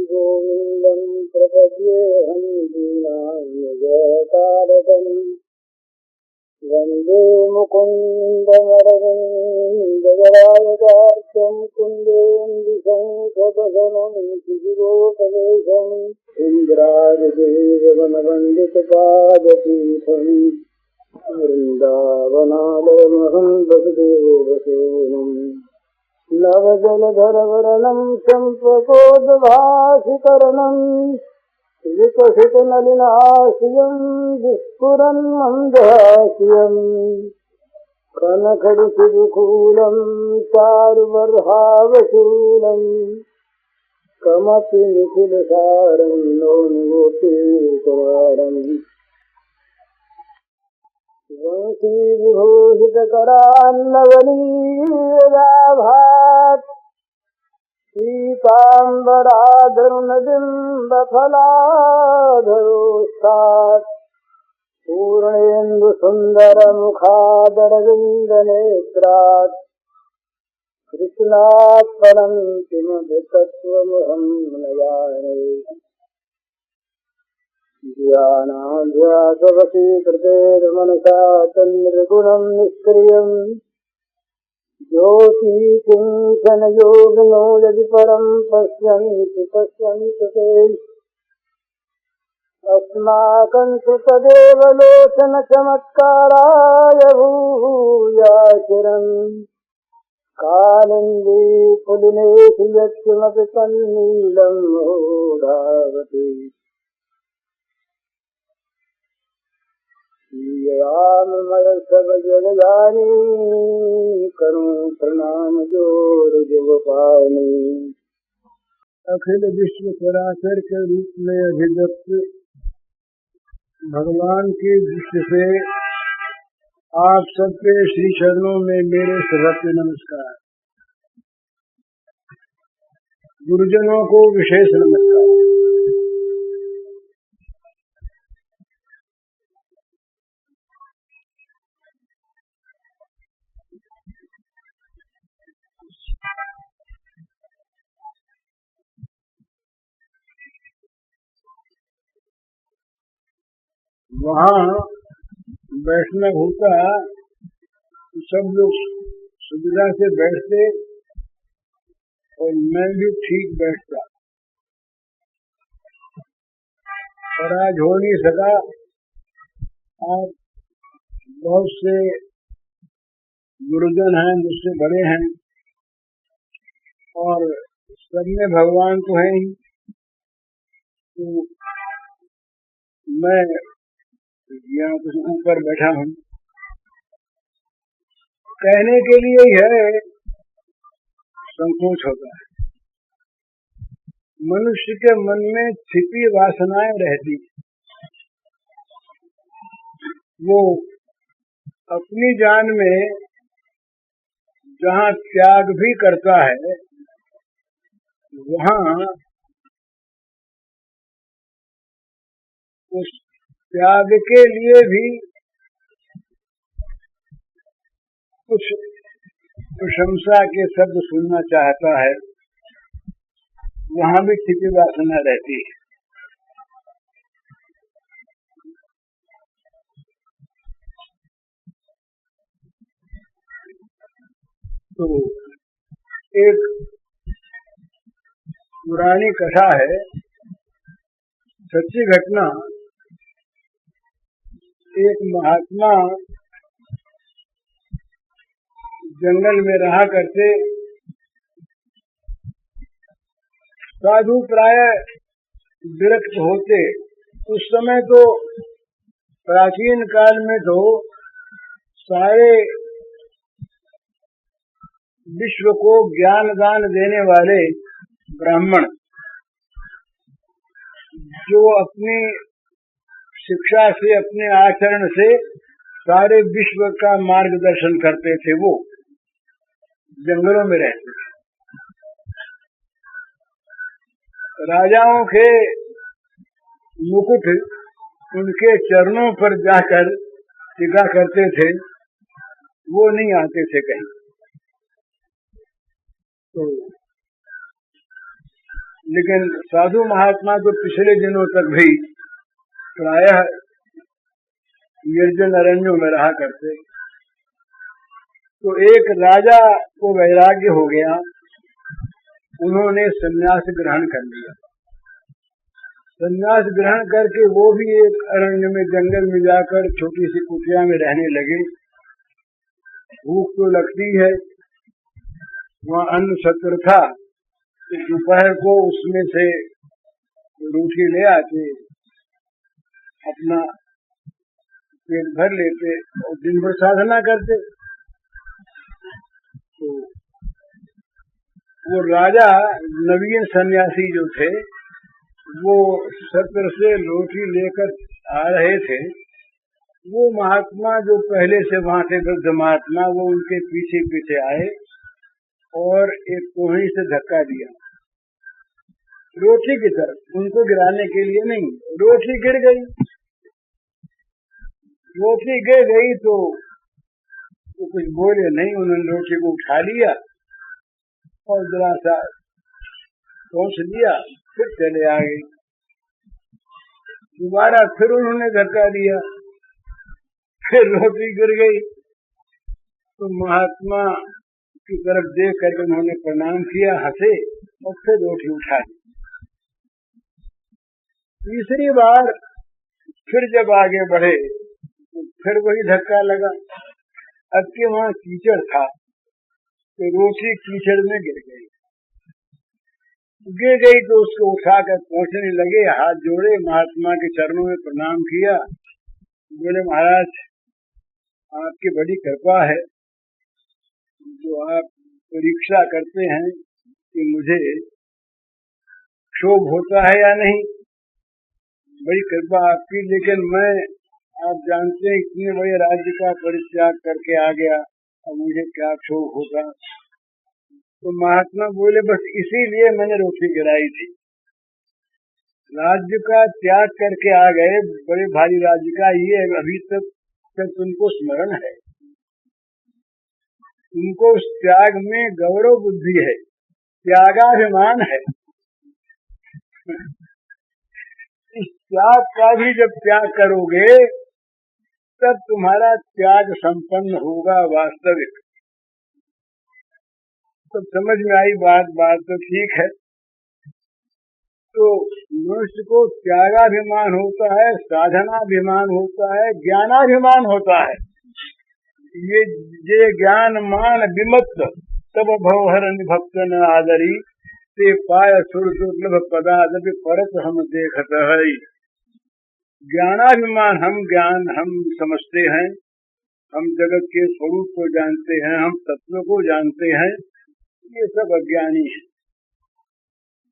गोविन्दं प्रपद्येऽहं दीनान्यजतारकम् वन्दे मुकुन्दमरविन्ददलायतार्क्यं कुन्देन्दुशङ्खपदनं शिशिरोपवेशम् इन्द्रादिदेववनवन्दितपादपीठम् वृन्दावनालयमहं वसुदेवसूनुम् नवजलधरवर्णं चम्पकोद्भासिकरणम् विकसितनलिनाशियं विस्फुरन् मन्दहास्यम् कनखड़िशिरुकूलं चारुबर्हावशूलम् कमपि निखिलसारं नौनिगोपीतवारम् वंशीविभूषितकरान्नवनीराभात् पीताम्बराधरुणबिम्बफलाधरोस्तात् पूर्णेन्दुसुन्दरमुखादरविन्दनेत्रात् कृष्णात् परं किमपि तत्त्वमहं न जाने ध्यानाभ्यासवशीकृतेर्मनसा तन्निर्गुणं निष्क्रियम् ज्योतिकिंचनयोगिनो यदि परं पश्यन्ति ते अस्माकं तु तदेव लोचनचमत्काराय भूयाचिरम् कालिन्दी पुलिनेषु यत्किमपि तन्नीलं मूढावति मैं सब जग जानी करूं प्रणाम जोर जगपानी। अखिल विश्व चराचर के रूप में अभिव्यक्त भगवान की दृष्टि से आप सबके श्री चरणों में मेरे सहृदय नमस्कार। गुरुजनों को विशेष नमस्कार। वहाँ बैठना होता तो सब लोग सुविधा से बैठते और मैं भी ठीक बैठता, पर आज हो नहीं सका। आप बहुत से गुरुजन हैं, मुझसे बड़े हैं और सब में भगवान तो हैं ही, तो मैं यहाँ कुछ ऊपर बैठा हूँ। कहने के लिए ही है, संकोच होता है। मनुष्य के मन में छिपी वासनाएं रहती, वो अपनी जान में जहाँ त्याग भी करता है वहाँ उस त्याग के लिए भी कुछ प्रशंसा के शब्द सुनना चाहता है, वहाँ भी छिपी वासना रहती है। तो एक पुरानी कथा है, सच्ची घटना। एक महात्मा जंगल में रहा करते, साधु प्राय विरक्त होते। उस समय तो प्राचीन काल में तो सारे विश्व को ज्ञान दान देने वाले ब्राह्मण जो अपनी शिक्षा से, अपने आचरण से सारे विश्व का मार्गदर्शन करते थे, वो जंगलों में रहते थे। राजाओं के मुकुट उनके चरणों पर जाकर टिका करते थे, वो नहीं आते थे कहीं। तो लेकिन साधु महात्मा तो पिछले दिनों तक भी प्रायः निर्जन अरण्यों में रहा करते। तो एक राजा को वैराग्य हो गया, उन्होंने संन्यास ग्रहण कर लिया। संन्यास ग्रहण करके वो भी एक अरण्य में, जंगल में जाकर छोटी सी कुटिया में रहने लगे। भूख तो लगती है, वहाँ अन्न सत्र था, तो दोपहर को उसमें से रोटी ले आते, अपना पेट भर लेते और दिन भर साधना करते। तो वो राजा नवीन सन्यासी जो थे, वो सत्र से रोटी लेकर आ रहे थे। वो महात्मा जो पहले से वहां थे, वृद्ध महात्मा, वो उनके पीछे पीछे आए और एक कोहनी से धक्का दिया रोटी की तरफ, उनको गिराने के लिए नहीं। रोटी गिर गई। रोटी गिर गई तो वो कुछ बोले नहीं, उन्होंने रोटी को उठा लिया और जरा सा पहुंच लिया, फिर चले आ गए। दोबारा फिर उन्होंने धक्का दिया, फिर रोटी गिर गई। तो महात्मा की तरफ देख करके उन्होंने प्रणाम किया, हंसे और फिर रोटी उठा ली। तीसरी बार फिर जब आगे बढ़े तो फिर वही धक्का लगा। अब के वहां कीचड़ था तो रोटी कीचड़ में गिर गई। तो उसको उठाकर पहुंचने लगे, हाथ जोड़े, महात्मा के चरणों में प्रणाम किया। बोले महाराज, आपकी बड़ी कृपा है जो आप परीक्षा करते हैं कि मुझे क्षोभ होता है या नहीं। बड़ी कृपा आपकी, लेकिन मैं, आप जानते हैं, इतने बड़े राज्य का परित्याग करके आ गया, अब मुझे क्या क्षोभ होगा। तो महात्मा बोले बस इसीलिए मैंने रोटी गिराई थी। राज्य का त्याग करके आ गए, बड़े भारी राज्य का, ये अभी तक तुमको स्मरण है, तुमको उस त्याग में गौरव बुद्धि है, त्यागाभिमान है। इस त्याग का भी जब त्याग करोगे तब तुम्हारा त्याग संपन्न होगा वास्तविक। तो समझ में आई बात तो ठीक है। तो मनुष्य को त्यागाभिमान होता है, साधनाभिमान होता है, ज्ञानाभिमान होता है। ये ज्ञान मान विमत्त तब भवहर भक्त न आदरी, ते पाय सुर दुर्लभ पदादपि परत हम देखत है। ज्ञानाभिमान, हम समझते हैं, हम जगत के स्वरूप को जानते हैं, हम तत्व को जानते हैं, ये सब अज्ञानी है।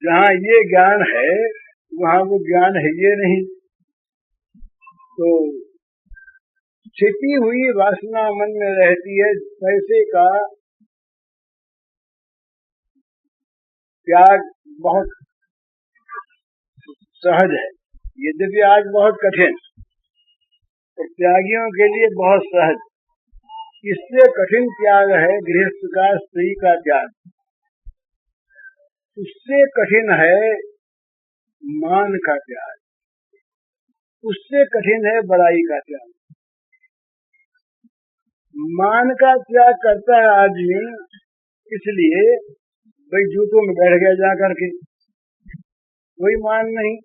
जहाँ ये ज्ञान है वहाँ वो ज्ञान है ये नहीं। तो छिपी हुई वासना मन में रहती है। पैसे का त्याग बहुत सहज है, यद्यपि आज बहुत कठिन, और त्यागियों के लिए बहुत सहज। इससे कठिन त्याग है गृहस्थ का स्त्री का त्याग। उससे कठिन है मान का त्याग, उससे कठिन है बड़ाई का त्याग। मान का त्याग करता है आदमी इसलिए भाई जूतों में बैठ गया जा करके, कोई मान नहीं।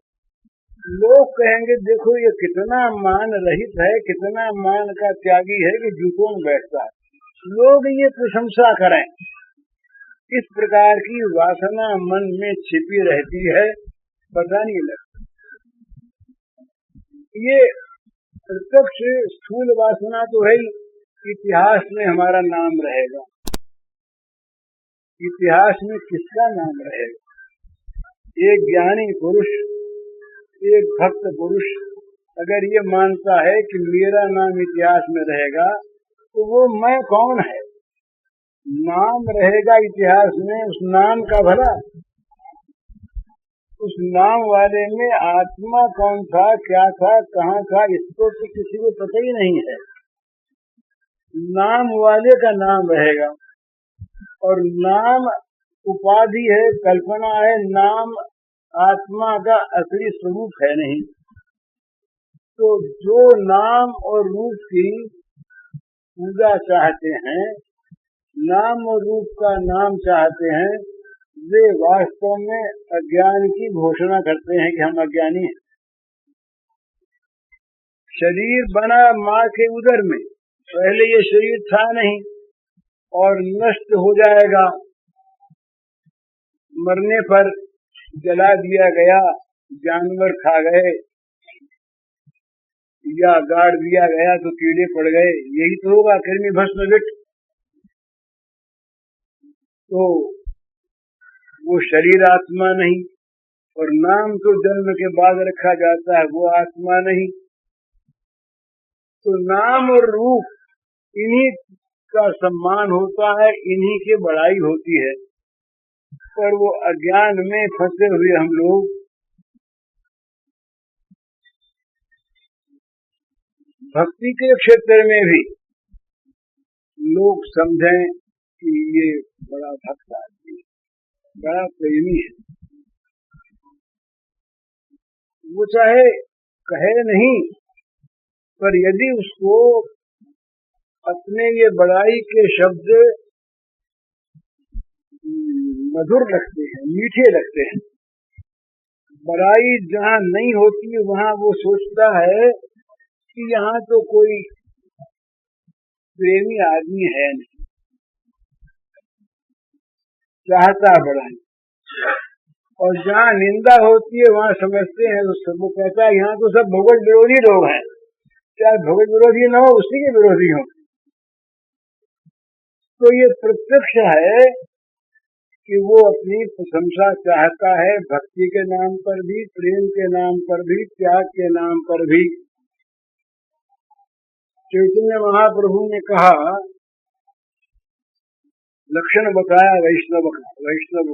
लोग कहेंगे देखो ये कितना मान रहित है, कितना मान का त्यागी है कि जूतों में बैठता है। लोग ये प्रशंसा करें। इस प्रकार की वासना मन में छिपी रहती है, पता नहीं लगता। ये प्रत्यक्ष स्थूल वासना तो है, इतिहास में हमारा नाम रहेगा। इतिहास में किसका नाम रहेगा? एक ज्ञानी पुरुष, एक भक्त पुरुष अगर ये मानता है कि मेरा नाम इतिहास में रहेगा, तो वो मैं कौन है? नाम रहेगा इतिहास में, उस नाम का भला, उस नाम वाले में आत्मा कौन था, क्या था, कहाँ था, इसको तो किसी को पता ही नहीं है। नाम वाले का नाम रहेगा, और नाम उपाधि है, कल्पना है। नाम आत्मा का असली स्वरूप है नहीं। तो जो नाम और रूप की पूजा चाहते हैं, नाम और रूप का नाम चाहते हैं, वे वास्तव में अज्ञान की घोषणा करते हैं कि हम अज्ञानी हैं। शरीर बना माँ के उदर में, पहले ये शरीर था नहीं और नष्ट हो जाएगा, मरने पर जला दिया गया, जानवर खा गए या गाड़ दिया गया तो कीड़े पड़ गए, यही तो होगा, कृमि भस्म विट। तो वो शरीर आत्मा नहीं, और नाम तो जन्म के बाद रखा जाता है, वो आत्मा नहीं। तो नाम और रूप इन्हीं का सम्मान होता है, इन्हीं की बड़ाई होती है, पर वो अज्ञान में फंसे हुए हम लोग भक्ति के क्षेत्र में भी लोग समझें कि ये बड़ा भक्त आदमी, बड़ा प्रेमी है, वो चाहे कहे नहीं, पर यदि उसको अपने ये बड़ाई के शब्द मधुर लगते हैं, मीठे लगते हैं, बड़ाई जहाँ नहीं होती वहाँ वो सोचता है कि यहाँ तो कोई प्रेमी आदमी है नहीं, चाहता बड़ाई। और जहाँ निंदा होती है वहाँ समझते हैं, तो वो कहता है यहाँ तो सब भगवत विरोधी लोग हैं, चाहे भगवत विरोधी न हो उसी के विरोधी हो। तो ये प्रत्यक्ष है कि वो अपनी प्रशंसा चाहता है, भक्ति के नाम पर भी, प्रेम के नाम पर भी, त्याग के नाम पर भी। चैतन्य महाप्रभु ने कहा, लक्षण बताया वैष्णव का, वैष्णव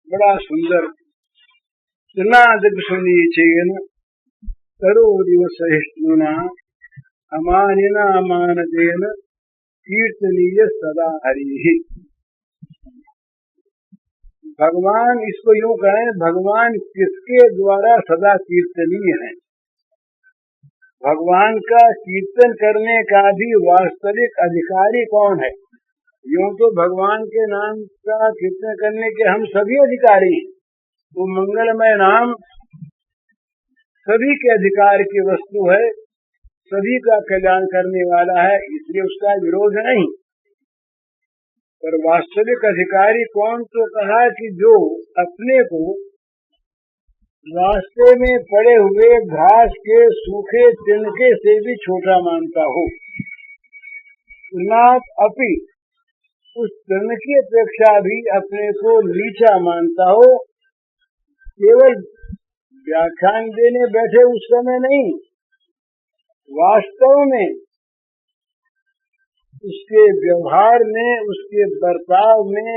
बड़ा सुंदर, सुनीचेन करोरिव सहिष्णुना अमानिना मानदेन कीर्तनीय सदा हरि। भगवान, इसको यूं कहें, भगवान किसके द्वारा सदा कीर्तनीय है? भगवान का कीर्तन करने का भी वास्तविक अधिकारी कौन है? यूं तो भगवान के नाम का कीर्तन करने के हम सभी अधिकारी हैं, वो मंगलमय नाम सभी के अधिकार की वस्तु है, सभी का कल्याण करने वाला है, इसलिए उसका विरोध नहीं। पर वास्तविक अधिकारी कौन? तो कहा कि जो अपने को रास्ते में पड़े हुए घास के सूखे तिनके से भी छोटा मानता हो, नाथ अपि उस तिनके अपेक्षा भी अपने को नीचा मानता हो, केवल व्याख्यान देने बैठे उस समय नहीं, वास्तव में उसके व्यवहार में, उसके बर्ताव में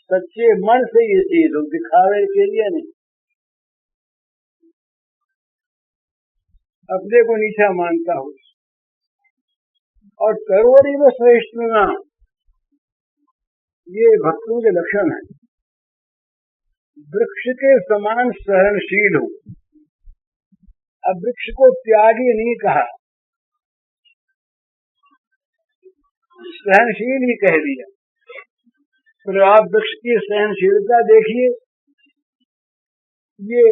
सच्चे मन से ये चीज हो, दिखावे के लिए नहीं, अपने को नीचा मानता हो। और करोरिव सहिष्णुना, ये भक्तों के लक्षण है। वृक्ष के समान सहनशील हो। अब वृक्ष को त्यागी नहीं कहा, सहनशील ही कह दिया। तो आप वृक्ष की सहनशीलता देखिए, ये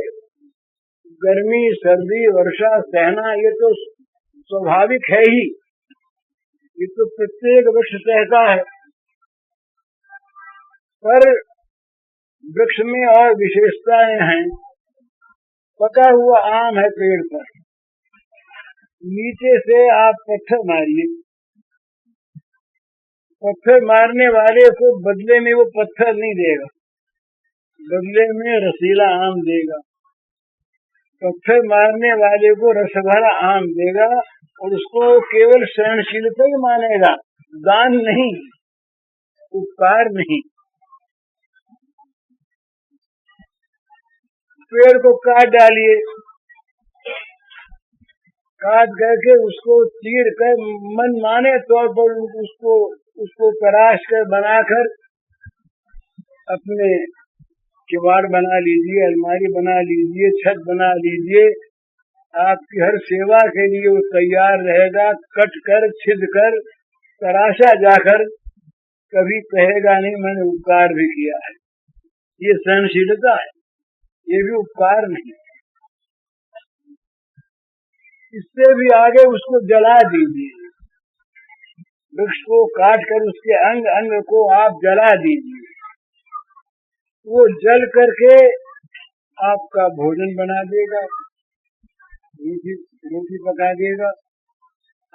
गर्मी, सर्दी, वर्षा सहना ये तो स्वाभाविक है ही, ये तो प्रत्येक वृक्ष सहता है। पर वृक्ष में और विशेषताएं हैं। पका हुआ आम है पेड़ पर, नीचे से आप पत्थर मारिए, पत्थर मारने वाले को बदले में वो पत्थर नहीं देगा, बदले में रसीला आम देगा। पत्थर मारने वाले को रस भरा आम देगा और उसको केवल सहनशीलता ही मानेगा, दान नहीं, उपकार नहीं। पेड़ को काट डालिए, काट करके उसको चीर कर मन माने तौर पर उसको तराश कर बनाकर अपने किवाड़ बना लीजिए, अलमारी बना लीजिए, छत बना लीजिए, आपकी हर सेवा के लिए वो तैयार रहेगा। कट कर, छिद कर, तराशा जाकर कभी कहेगा नहीं मैंने उपकार भी किया है। ये सहनशीलता है, ये भी उपकार नहीं। इससे भी आगे उसको जला दीजिए, वृक्ष को काट कर उसके अंग अंग को आप जला दीजिए, वो जल करके आपका भोजन बना देगा, रोटी पका देगा,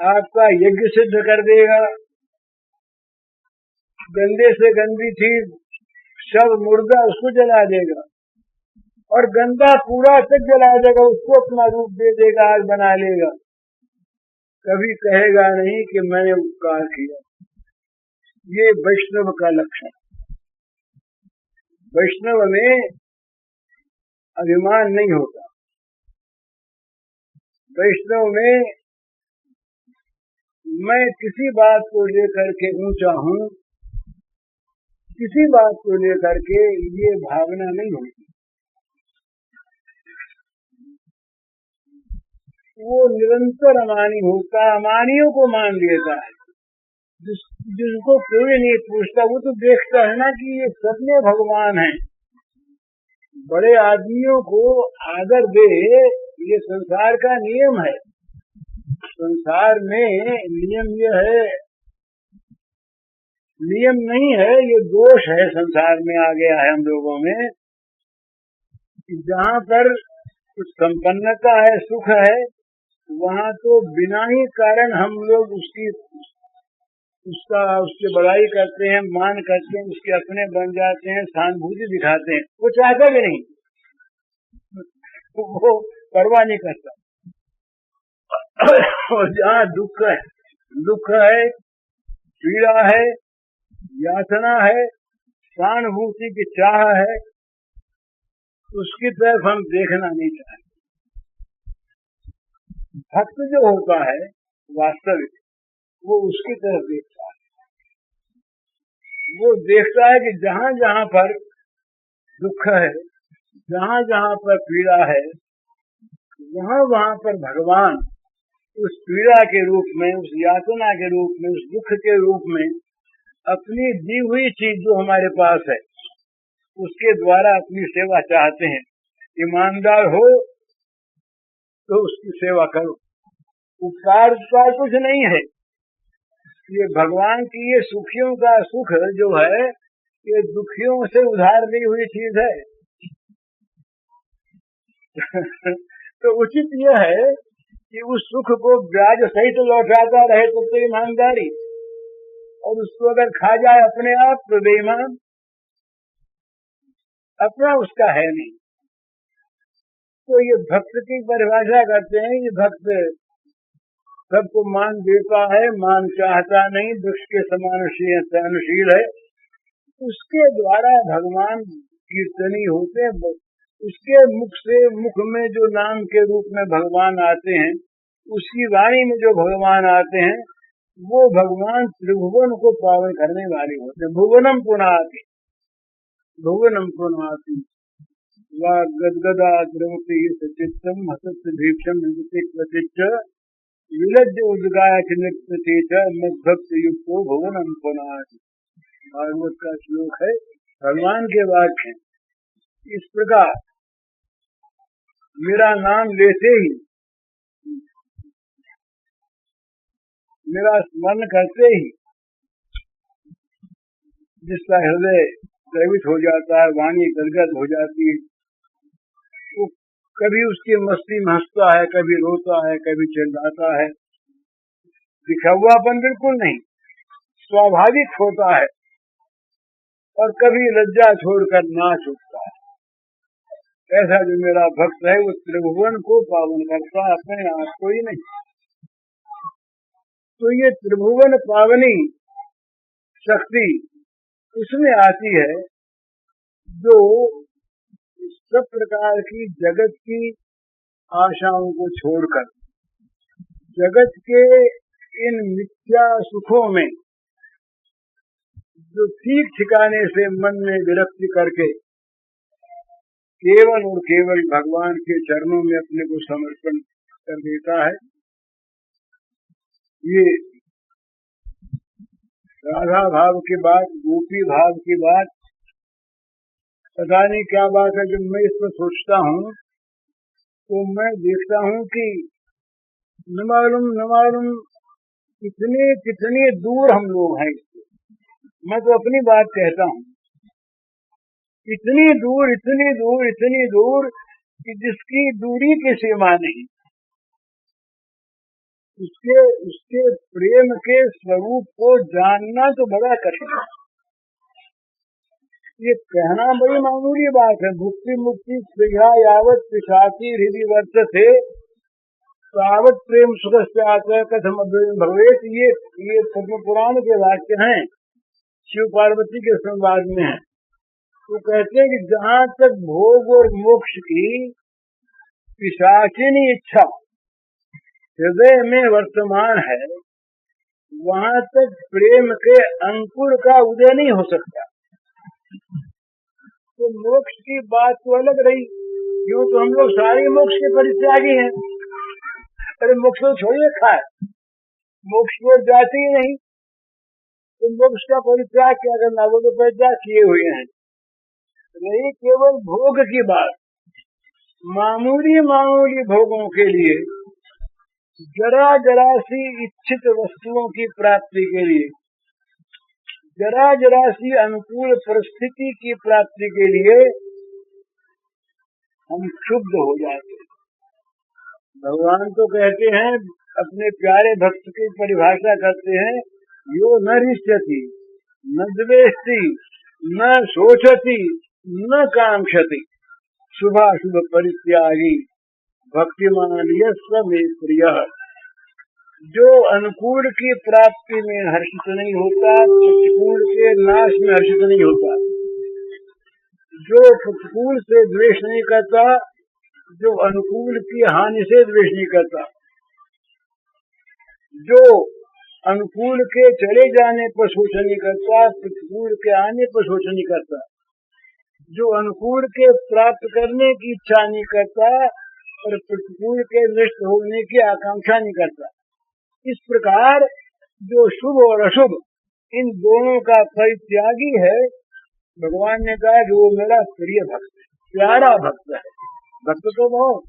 आपका यज्ञ सिद्ध कर देगा। गंदे से गंदी चीज, शव मुर्दा, उसको जला देगा, और गंदा कूड़ा तक जला देगा, उसको अपना रूप दे देगा, आज बना लेगा। कभी कहेगा नहीं कि मैंने उपकार किया। ये वैष्णव का लक्षण। वैष्णव में अभिमान नहीं होता, वैष्णव में मैं किसी बात को लेकर के ऊंचा हूं, किसी बात को लेकर के ये भावना नहीं होती। वो निरंतर अमानी होता, अमानियों को मान लेता है। जिसको कोई नहीं पूछता वो तो देखता है ना कि ये सब में भगवान है। बड़े आदमियों को आदर दे, ये संसार का नियम है। संसार में नियम ये है, नियम नहीं है, ये दोष है संसार में आ गया है हम लोगों में। जहाँ पर कुछ संपन्नता है, सुख है, वहाँ तो बिना ही कारण हम लोग उसके बड़ाई करते हैं, मान करते हैं, उसके अपने बन जाते हैं, सहानुभूति दिखाते हैं। वो चाहता भी नहीं, वो परवाह नहीं करता। और जहाँ दुख है, पीड़ा है, यातना है, सहानुभूति की चाह है, उसकी तरफ हम देखना नहीं चाहते। भक्त जो होता है वास्तविक, वो उसकी तरफ देखता है। वो देखता है कि जहाँ जहाँ पर दुख है, जहाँ जहाँ पर पीड़ा है, वहाँ वहाँ पर भगवान उस पीड़ा के रूप में, उस यातना के रूप में, उस दुख के रूप में अपनी दी हुई चीज जो हमारे पास है उसके द्वारा अपनी सेवा चाहते हैं। ईमानदार हो तो उसकी सेवा करो। उपकार कुछ नहीं है। ये भगवान की ये सुखियों का सुख जो है, ये दुखियों से उधार ली हुई चीज है। तो उचित यह है कि उस सुख को ब्याज सहित लौटाता रहे तब तो ईमानदारी, और उसको अगर खा जाए अपने आप तो बेईमान। अपना उसका है नहीं। तो ये भक्त की परिभाषा करते हैं, ये भक्त सबको मान देता है, मान चाहता नहीं, वृक्ष के समान सहनशील है। उसके द्वारा भगवान कीर्तनी होते हैं। उसके मुख में जो नाम के रूप में भगवान आते हैं, उसकी वाणी में जो भगवान आते हैं, वो भगवान त्रिभुवन को पावन करने वाले होते हैं। भुवनम पुनाति, भुवनम पुनाति वा गदगदा द्रवति सचित्तम हसत भीक्षम क्वचिच्च विलज्ज उद्गाय नृत्यते च मद्भक्त युक्तो भुवनम पुनाति। भागवत का श्लोक है, भगवान के वाक्य हैं। इस प्रकार मेरा नाम लेते ही, मेरा स्मरण करते ही जिसका हृदय द्रवित हो जाता है, वाणी गदगद हो जाती है, वो कभी उसकी मस्ती में हंसता है, कभी रोता है, कभी चिल्लाता है। दिखावापन बिल्कुल नहीं, स्वाभाविक होता है। और कभी लज्जा छोड़कर नाच उठता है। ऐसा जो मेरा भक्त है वो त्रिभुवन को पावन करता है, अपने आप को ही नहीं। तो ये त्रिभुवन पावनी शक्ति उसमें आती है जो सब प्रकार की जगत की आशाओं को छोड़कर, जगत के इन मिथ्या सुखों में जो ठीक ठिकाने से मन में विरक्ति करके केवल और केवल भगवान के चरणों में अपने को समर्पण कर देता है। ये राधा भाव की बात, गोपी भाव की बात, पता नहीं क्या बात है। जब मैं इस पर सोचता हूँ तो मैं देखता हूँ कि न मालूम कितने दूर हम लोग हैं इससे। मैं तो अपनी बात कहता हूँ, इतनी दूर कि जिसकी दूरी की सीमा नहीं। उसके प्रेम के स्वरूप को जानना तो बड़ा कठिन है। ये कहना बड़ी मामूली बात है। भुक्ति मुक्ति स्पृहा यावत पिशाची हृदय वर्तते तावत प्रेम सुख से आता कथम भवेत। ये पद्म पुराण के वाक्य हैं, शिव पार्वती के संवाद में है। तो कहते हैं कि जहाँ तक भोग और मोक्ष की पिशाचिनी इच्छा हृदय में वर्तमान है, वहाँ तक प्रेम के अंकुर का उदय नहीं हो सकता। तो मोक्ष की बात तो अलग रही, क्यों तो हम लोग सारे मोक्ष के परित्यागी हैं। अरे मोक्ष तो छोड़िए, खाए मोक्ष को जाते ही नहीं, तो मोक्ष का परित्याग क्या करना, वो तो परित्याग किए हुए हैं। नहीं, केवल भोग की बात, मामूली भोगों के लिए, जरा सी इच्छित वस्तुओं की प्राप्ति के लिए, जरा सी अनुकूल परिस्थिति की प्राप्ति के लिए हम क्षुब्ध हो जाते हैं। भगवान तो कहते हैं, अपने प्यारे भक्त की परिभाषा करते हैं, यो न रिष्यति न द्वेष्टि न शोचति न कांक्षति शुभाशुभ परित्यागी भक्तिमान यस्य मे प्रियः। जो अनुकूल की प्राप्ति में हर्षित नहीं होता, प्रतिकूल के नाश में हर्षित नहीं होता, जो प्रतिकूल से द्वेष नहीं करता, जो अनुकूल की हानि से द्वेष नहीं करता, जो अनुकूल के चले जाने पर शोचन नहीं करता, प्रतिकूल के आने पर शोचन नहीं करता, जो अनुकूल के प्राप्त करने की इच्छा नहीं करता और प्रतिकूल के नष्ट होने की आकांक्षा नहीं करता। इस प्रकार जो शुभ और अशुभ इन दोनों का परित्यागी है, भगवान ने कहा कि वो मेरा प्रिय भक्त है, प्यारा भक्त है। भक्त तो बहुत,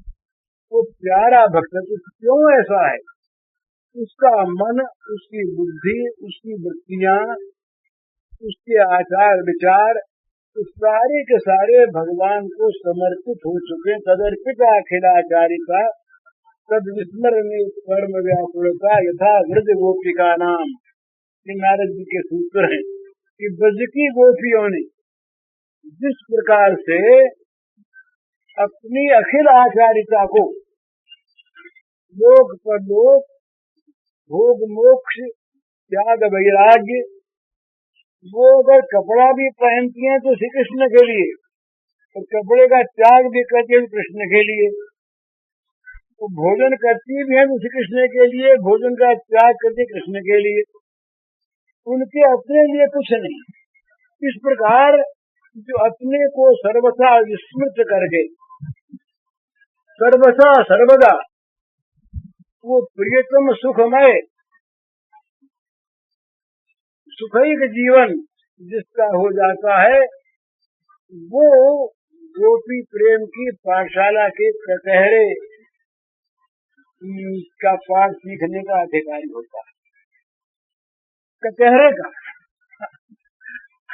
वो प्यारा भक्त है। तो क्यों ऐसा है? उसका मन, उसकी बुद्धि, उसकी वृत्तियां, उसके आचार विचार, तो सारे के सारे भगवान को समर्पित हो चुके। तदर्पित अखिलाचारिता तद विस्मरणे परम व्याकुलता यथा व्रज गोपिका नाम। ये नारद जी के सूत्र हैं कि ब्रज की गोपियों ने जिस प्रकार से अपनी अखिल आचारिता को लोक परलोक, भोग मोक्ष, त्याग वैराग्य, वो अगर कपड़ा भी पहनती हैं तो श्री कृष्ण के लिए, और कपड़े का त्याग भी करती है कृष्ण के लिए, तो भोजन करती भी है तो श्री कृष्ण के लिए, भोजन का त्याग करती कृष्ण के लिए, उनके अपने लिए कुछ नहीं। इस प्रकार जो अपने को सर्वथा विस्मृत करके सर्वथा सर्वदा वो प्रियतम सुखमय सुखैक जीवन जिसका हो जाता है, वो गोपी प्रेम की पाठशाला के कटहरे का पाठ सीखने का अधिकारी होता है। कटहरे का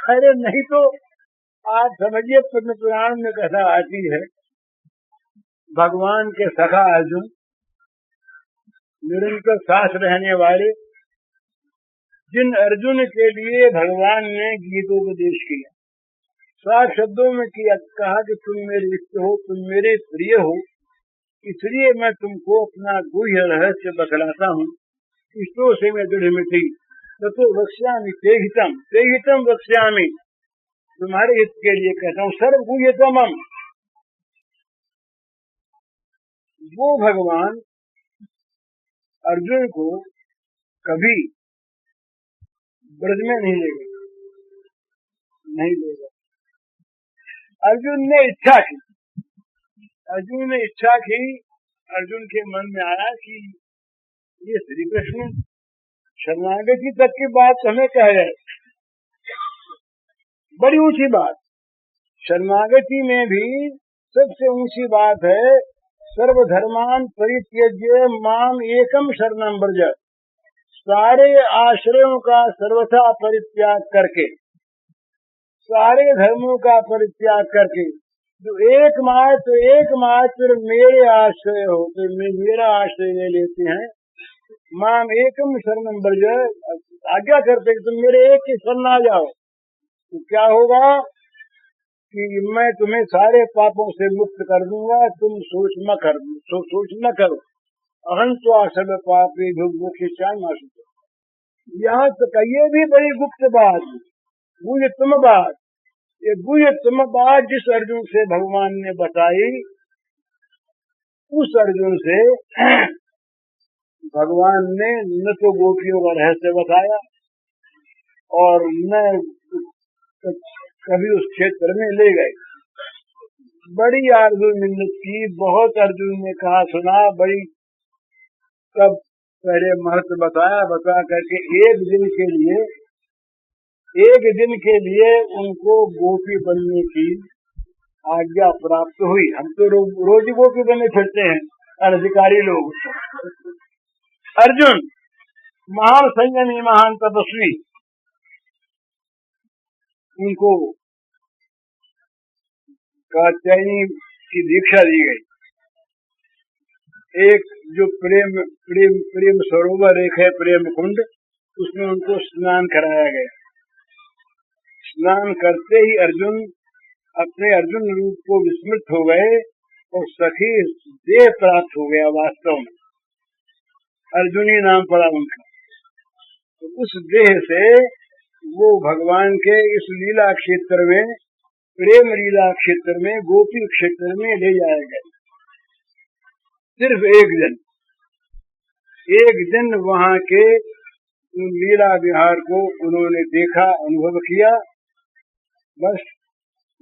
अरे नहीं तो आप समझिए, पद्म पुराण में कथा आती है, भगवान के सखा अर्जुन, निरंतर साथ रहने वाले, जिन अर्जुन के लिए भगवान ने गीतोपदेश किया, साफ शब्दों में किया, कहा कि तुम मेरे इष्ट हो, तुम मेरे प्रिय हो, इसलिए मैं तुमको अपना गुह्य रहस्य बतलाता हूँ। इष्टों से मैं दृढ़ मिठी तो वक्ष्यामि ते हितम वक्ष्यामि, तुम्हारे हित के लिए कहता हूँ। सर्व गुह्यतमम, वो भगवान अर्जुन को कभी ब्रज में नहीं लेगा। अर्जुन ने इच्छा की, अर्जुन ने इच्छा की, अर्जुन के मन में आया कि ये श्री कृष्ण शरणागति तक की बात हमें कह रहे, बड़ी ऊंची बात। शरणागति में भी सबसे ऊंची बात है सर्वधर्मान परित्यज्य माम एकम शरणं व्रज। सारे आश्रयों का सर्वथा परित्याग करके, सारे धर्मों का परित्याग करके जो एकमात्र मेरे आश्रय हो, तो मेरा आश्रय ले लेते हैं। माम एकम शरणं व्रज, आज्ञा करते कि तुम मेरे एक ही शरण आ जाओ, तो क्या होगा कि मैं तुम्हें सारे पापों से मुक्त कर दूंगा, तुम सोच न करो। अहं तो सर्व पापी भुक्तिश्चामि। यहाँ तो ये भी बड़ी गुप्त बात, गुह्यतम बात। ये गुह्यतम बात जिस अर्जुन से भगवान ने बताई, उस अर्जुन से भगवान ने न तो गोपियों का रहस्य बताया और न कभी उस क्षेत्र में ले गए। बड़ी आरज़ू मिन्नत की, बहुत अर्जुन ने कहा सुना, बड़ी कब पहले महत्व बताया, बता करके एक दिन के लिए उनको गोपी बनने की आज्ञा प्राप्त हुई। हम तो रोज गोपी बने फिरते हैं, अधिकारी लोग। अर्जुन महान संयमी, महान तपस्वी, उनको कात्यायनी की दीक्षा दी गई। एक जो प्रेम सरोवर एक है, प्रेम कुंड, उसमें उनको स्नान कराया गया। स्नान करते ही अर्जुन अपने अर्जुन रूप को विस्मृत हो गए और सखी देह प्राप्त हो गया। वास्तव में अर्जुनी नाम पड़ा उनका। तो उस देह से वो भगवान के इस लीला क्षेत्र में, प्रेम लीला क्षेत्र में, गोपी क्षेत्र में ले जाए गए। सिर्फ एक दिन वहां के उन लीला विहार को उन्होंने देखा, अनुभव किया। बस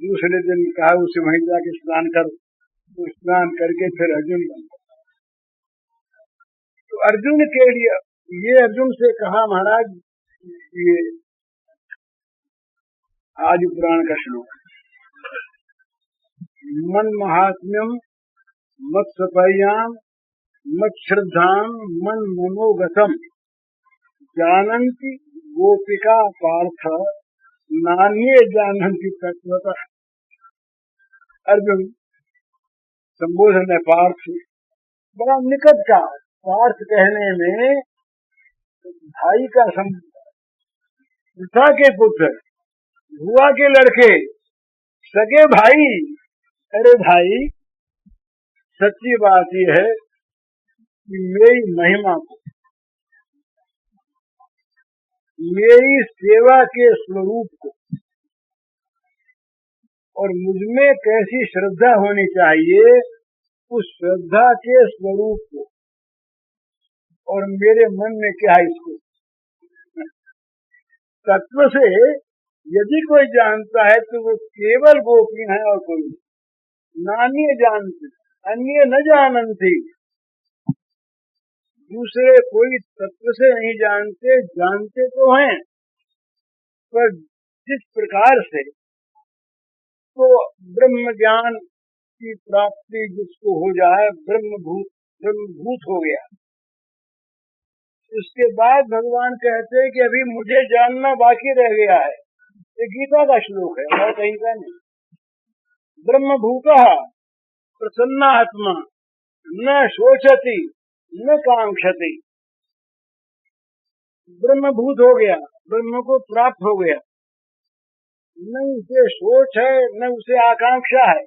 दूसरे दिन कहा उसे वहीं जाके स्नान कर। तो स्नान करके फिर अर्जुन बन गया। तो अर्जुन के लिए ये अर्जुन से कहा, महाराज ये आदि पुराण का श्लोक, मन महात्म्यम मत सपर्याम मत श्रद्धाम मन मनोगतम जानन्ति गोपिका पार्थ नान्ये जानन्ति तत्वतः। अर्जुन संबोधन है पार्थ, बड़ा निकट का। पार्थ कहने में भाई का पिता के पुत्र, बुआ के लड़के, सगे भाई। अरे भाई, सच्ची बात यह है कि मेरी महिमा को, मेरी सेवा के स्वरूप को और मुझमें कैसी श्रद्धा होनी चाहिए, उस श्रद्धा के स्वरूप को और मेरे मन में क्या है इसको तत्व से यदि कोई जानता है तो वो केवल गोपी है और कोई नान्य जानती, अन्य न जानती। दूसरे कोई तत्व से नहीं जानते, जानते तो हैं, पर जिस प्रकार से तो ब्रह्म ज्ञान की प्राप्ति जिसको हो जाए, ब्रह्मभूत हो गया। उसके बाद भगवान कहते हैं कि अभी मुझे जानना बाकी रह गया है। ये गीता का श्लोक है और कहीं का नहीं। ब्रह्मभूतः प्रसन्नात्मा न शोचति न कांक्षति। ब्रह्मभूत हो गया, ब्रह्म को प्राप्त हो गया, न उसे सोच है न उसे आकांक्षा है।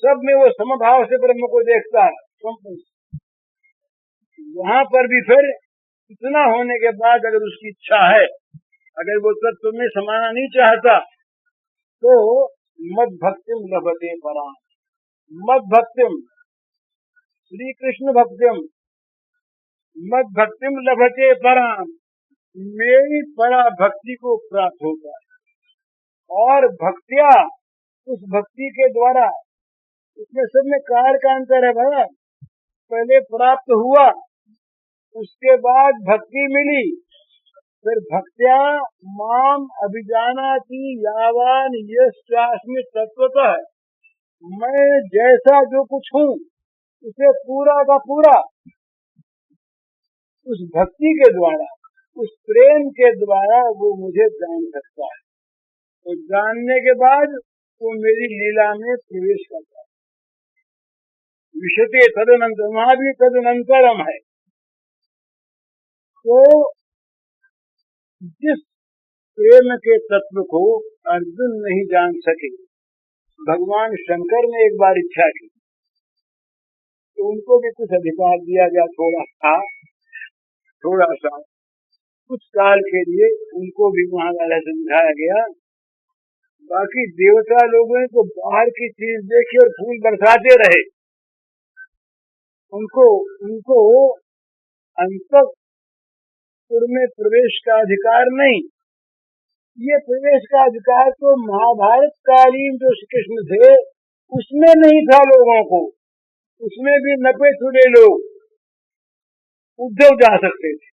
सब में वो समभाव से ब्रह्म को देखता है। वहां पर भी फिर इतना होने के बाद अगर उसकी इच्छा है, अगर वो तत्व में समाना नहीं चाहता, तो मद भक्तिम लभते पराम। मद भक्तिम, श्री कृष्ण भक्तिम, मद भक्तिम लभते पराम, मेरी परा भक्ति को प्राप्त होता है। और भक्त्या उस भक्ति के द्वारा, इसमें सब में कार का अंतर है भला। पहले प्राप्त हुआ, उसके बाद भक्ति मिली, फिर भक्त्या माम अभिजानाति यावान यस्यास्मि तत्वतः, मैं जैसा जो कुछ हूँ उसे पूरा का पूरा उस भक्ति के द्वारा, उस प्रेम के द्वारा वो मुझे जान सकता है। तो जानने के बाद वो मेरी लीला में प्रवेश करता है। विशते तदनंतर, वहां भी तदनंतरम है। तो जिस प्रेम के तत्व को अर्जुन नहीं जान सके, भगवान शंकर ने एक बार इच्छा की तो उनको भी कुछ अधिकार दिया गया, थोड़ा सा कुछ काल के लिए उनको भी वहां वाला समझाया गया। बाकी देवता लोगों ने तो बाहर की चीज देखी और फूल बरसाते रहे। उनको अंतःपुर में प्रवेश का अधिकार नहीं। ये प्रवेश का अधिकार तो महाभारत कालीन जो श्री कृष्ण थे उसमें नहीं था लोगों को। उसमें भी 90 थोड़े लोग, उद्धव जा सकते थे,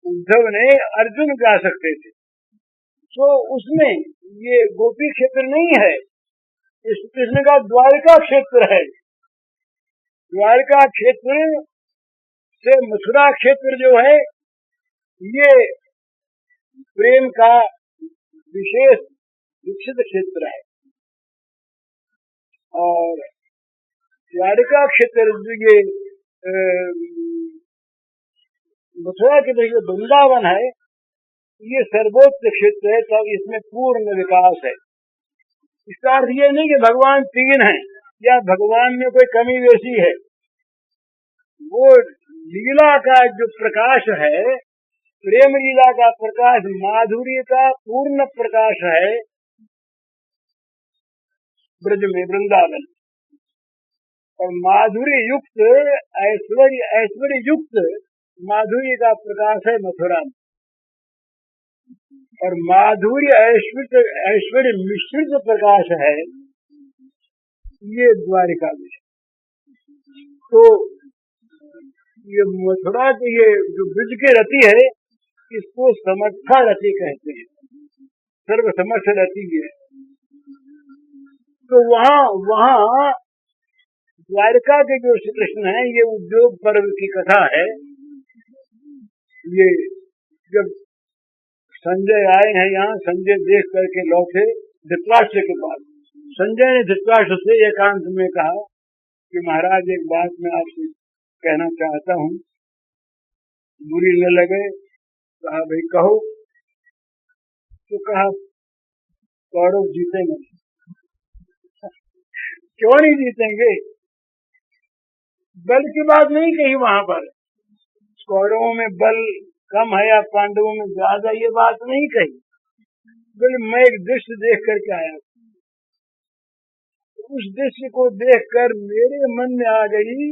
उद्धव ने अर्जुन जा सकते थे। तो उसमें ये गोपी क्षेत्र नहीं है, इस कृष्ण का द्वारका क्षेत्र है। द्वारका क्षेत्र से मथुरा क्षेत्र जो है ये प्रेम का विशेष विकसित क्षेत्र है। और द्वारका क्षेत्र ये मथुरा के जो वृंदावन है ये सर्वोच्च क्षेत्र है, तब इसमें पूर्ण विकास है। इसका अर्थ ये नहीं कि भगवान तीन हैं या भगवान में कोई कमी बेसी है। वो लीला का जो प्रकाश है, प्रेम लीला का प्रकाश, माधुर्य का पूर्ण प्रकाश है ब्रज में, वृंदावन। और माधुर्य युक्त ऐश्वर्य युक्त माधुर्य का प्रकाश है मथुरा में। और माधुर्य ऐश्वर्य मिश्रित प्रकाश है ये द्वारिका में। तो ये मथुरा के ये जो ब्रज के रति है इसको समर्था रति कहते हैं, सर्व समर्थ रति है। तो वहाँ द्वारका के जो श्री कृष्ण है, ये उद्योग पर्व की कथा है। ये जब संजय आए हैं यहाँ, संजय देख करके लौटे धृतराष्ट्र के पास। संजय ने धृतराष्ट्र से एकांत में कहा कि महाराज एक बात मैं आपसे कहना चाहता हूँ, बुरी न लगे। कहा भाई कहो। तो कहा कौरव जीतेंगे। क्यों नहीं जीतेंगे? बल की बात नहीं कही वहां पर, कौरवों में बल कम है या पांडवों में ज्यादा, ये बात नहीं कही। बोले मैं एक दृश्य देख करके आया, उस दृश्य को देखकर मेरे मन में आ गई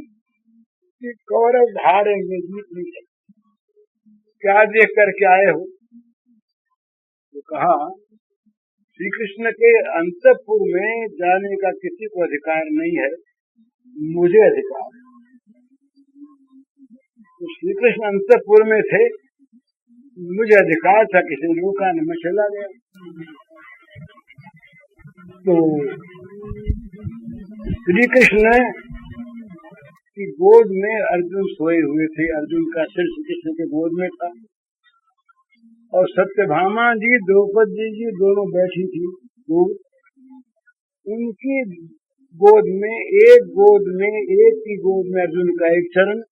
कि कौरव हारेंगे, जीत नहीं है। क्या देख करके आए हो? तो कहा श्री कृष्ण के अंतःपुर में जाने का किसी को अधिकार नहीं है, मुझे अधिकार है। तो श्री कृष्ण अंतःपुर में थे, मुझे अधिकार था, किसी ने रोका नहीं, मैं चला गया। तो श्री कृष्ण की गोद में अर्जुन सोए हुए थे, अर्जुन का सिर श्री कृष्ण के गोद में था। और सत्यभामा जी, द्रौपदी जी दोनों बैठी थी। उनकी गोद में, एक की गोद में अर्जुन का एक चरण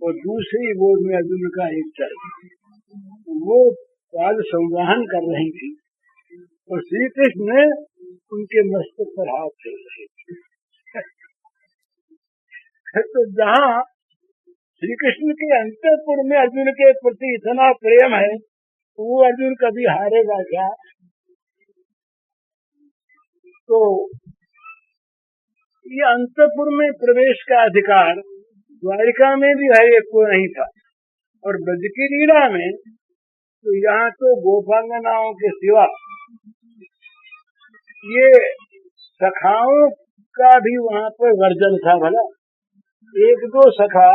और दूसरी गोद में अर्जुन का एक चरण। वो पाद संवाहन कर रही थी और श्री कृष्ण उनके मस्तक पर हाथ फेर रहे थे। तो जहाँ श्री कृष्ण के अंतःपुर में अर्जुन के प्रति इतना प्रेम है, वो अर्जुन कभी हारेगा क्या? तो ये अंतःपुर में प्रवेश का अधिकार द्वारिका में भी हर एक को नहीं था। और ब्रज की लीला में तो यहाँ तो गोपांगनाओं के सिवा ये सखाओं का भी वहां पर वर्जन था। भला एक दो सखा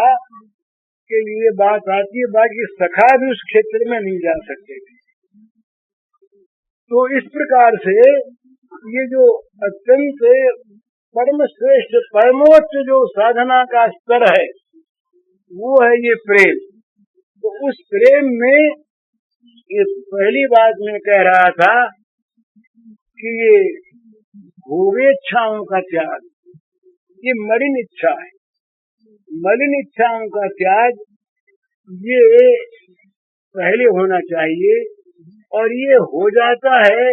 के लिए बात आती है, बाकी सखा भी उस क्षेत्र में नहीं जा सकते थे। तो इस प्रकार से ये जो अत्यंत परम श्रेष्ठ परमोच्च जो साधना का स्तर है वो है ये प्रेम। तो उस प्रेम में ये पहली बात मैं कह रहा था कि ये भोगेच्छाओं का त्याग, ये मलिन इच्छा है। मलिन इच्छाओं का त्याग ये पहले होना चाहिए, और ये हो जाता है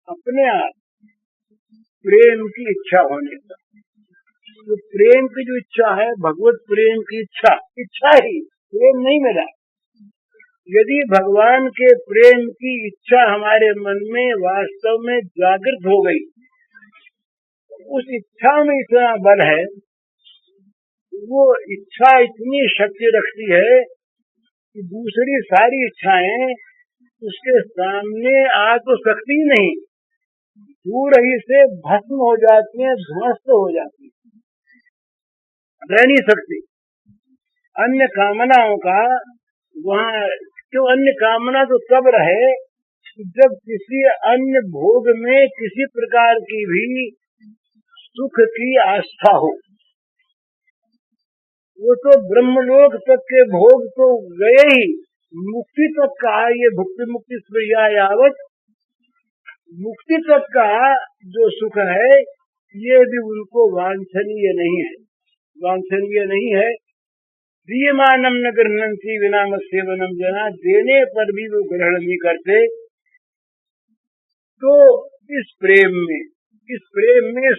अपने आप प्रेम की इच्छा होने पर। तो प्रेम की जो इच्छा है, भगवत प्रेम की इच्छा, इच्छा ही, प्रेम नहीं मिला। यदि भगवान के प्रेम की इच्छा हमारे मन में वास्तव में जागृत हो गई, उस इच्छा में इतना बल है, वो इच्छा इतनी शक्ति रखती है कि दूसरी सारी इच्छाएं उसके सामने आ तो सकती नहीं, दूर ही से भस्म हो जाती हैं, ध्वस्त हो जाती हैं, रह नहीं सकती। अन्य कामनाओं का वहाँ क्यों, अन्य कामना तो तब रहे जब किसी अन्य भोग में किसी प्रकार की भी सुख की आस्था हो। वो तो ब्रह्मलोक तक के भोग तो गए ही, मुक्ति तक का ये भुक्ति मुक्ति स्प्रिया यावत, मुक्ति तक का जो सुख है ये भी उनको वांछनीय नहीं है, वांछनीय नहीं है। प्रियमानम न गृह्णन्ति विनाम सेवनम जना, देने पर भी वो ग्रहण नहीं करते। तो इस प्रेम में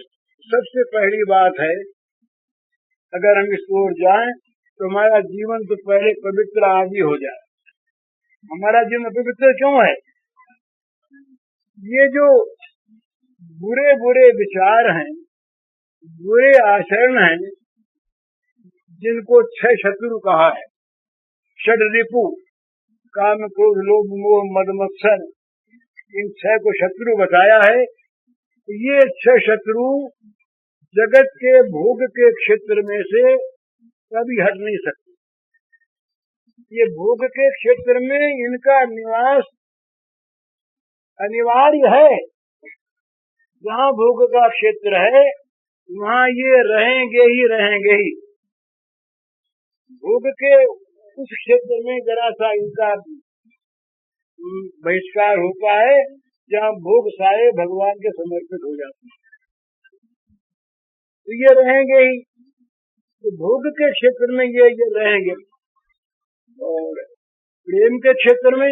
सबसे पहली बात है, अगर हम इस ओर जाएं तो हमारा जीवन तो पहले पवित्र आदि हो जाए। हमारा जीवन पवित्र क्यों है? ये जो बुरे बुरे विचार हैं, बुरे आचरण हैं, जिनको 6 शत्रु कहा है, षड रिपु, काम क्रोध लोभ मोह मद मत्सर, इन 6 को शत्रु बताया है। ये 6 शत्रु जगत के भोग के क्षेत्र में से कभी हट नहीं सकते। ये भोग के क्षेत्र में इनका निवास अनिवार्य है। जहाँ भोग का क्षेत्र है वहाँ ये रहेंगे ही। भोग के उस क्षेत्र में जरा सा इनका बहिष्कार होता है जहाँ भोग सारे भगवान के समर्पित हो जाते हैं, तो ये रहेंगे ही। तो भोग के क्षेत्र में ये रहेंगे, और प्रेम के क्षेत्र में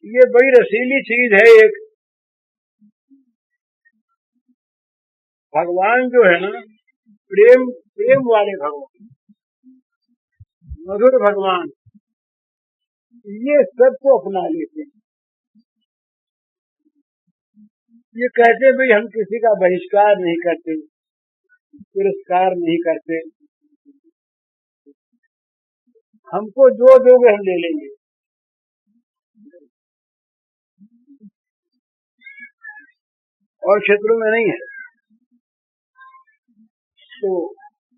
ये बड़ी रसीली चीज है। एक भगवान जो है ना, प्रेम वाले भगवान, मधुर भगवान, ये सबको अपना लेते हैं। ये कहते भाई हम किसी का बहिष्कार नहीं करते, तिरस्कार नहीं करते, हमको जो दोगे हम ले लेंगे। और क्षेत्रों में नहीं है। तो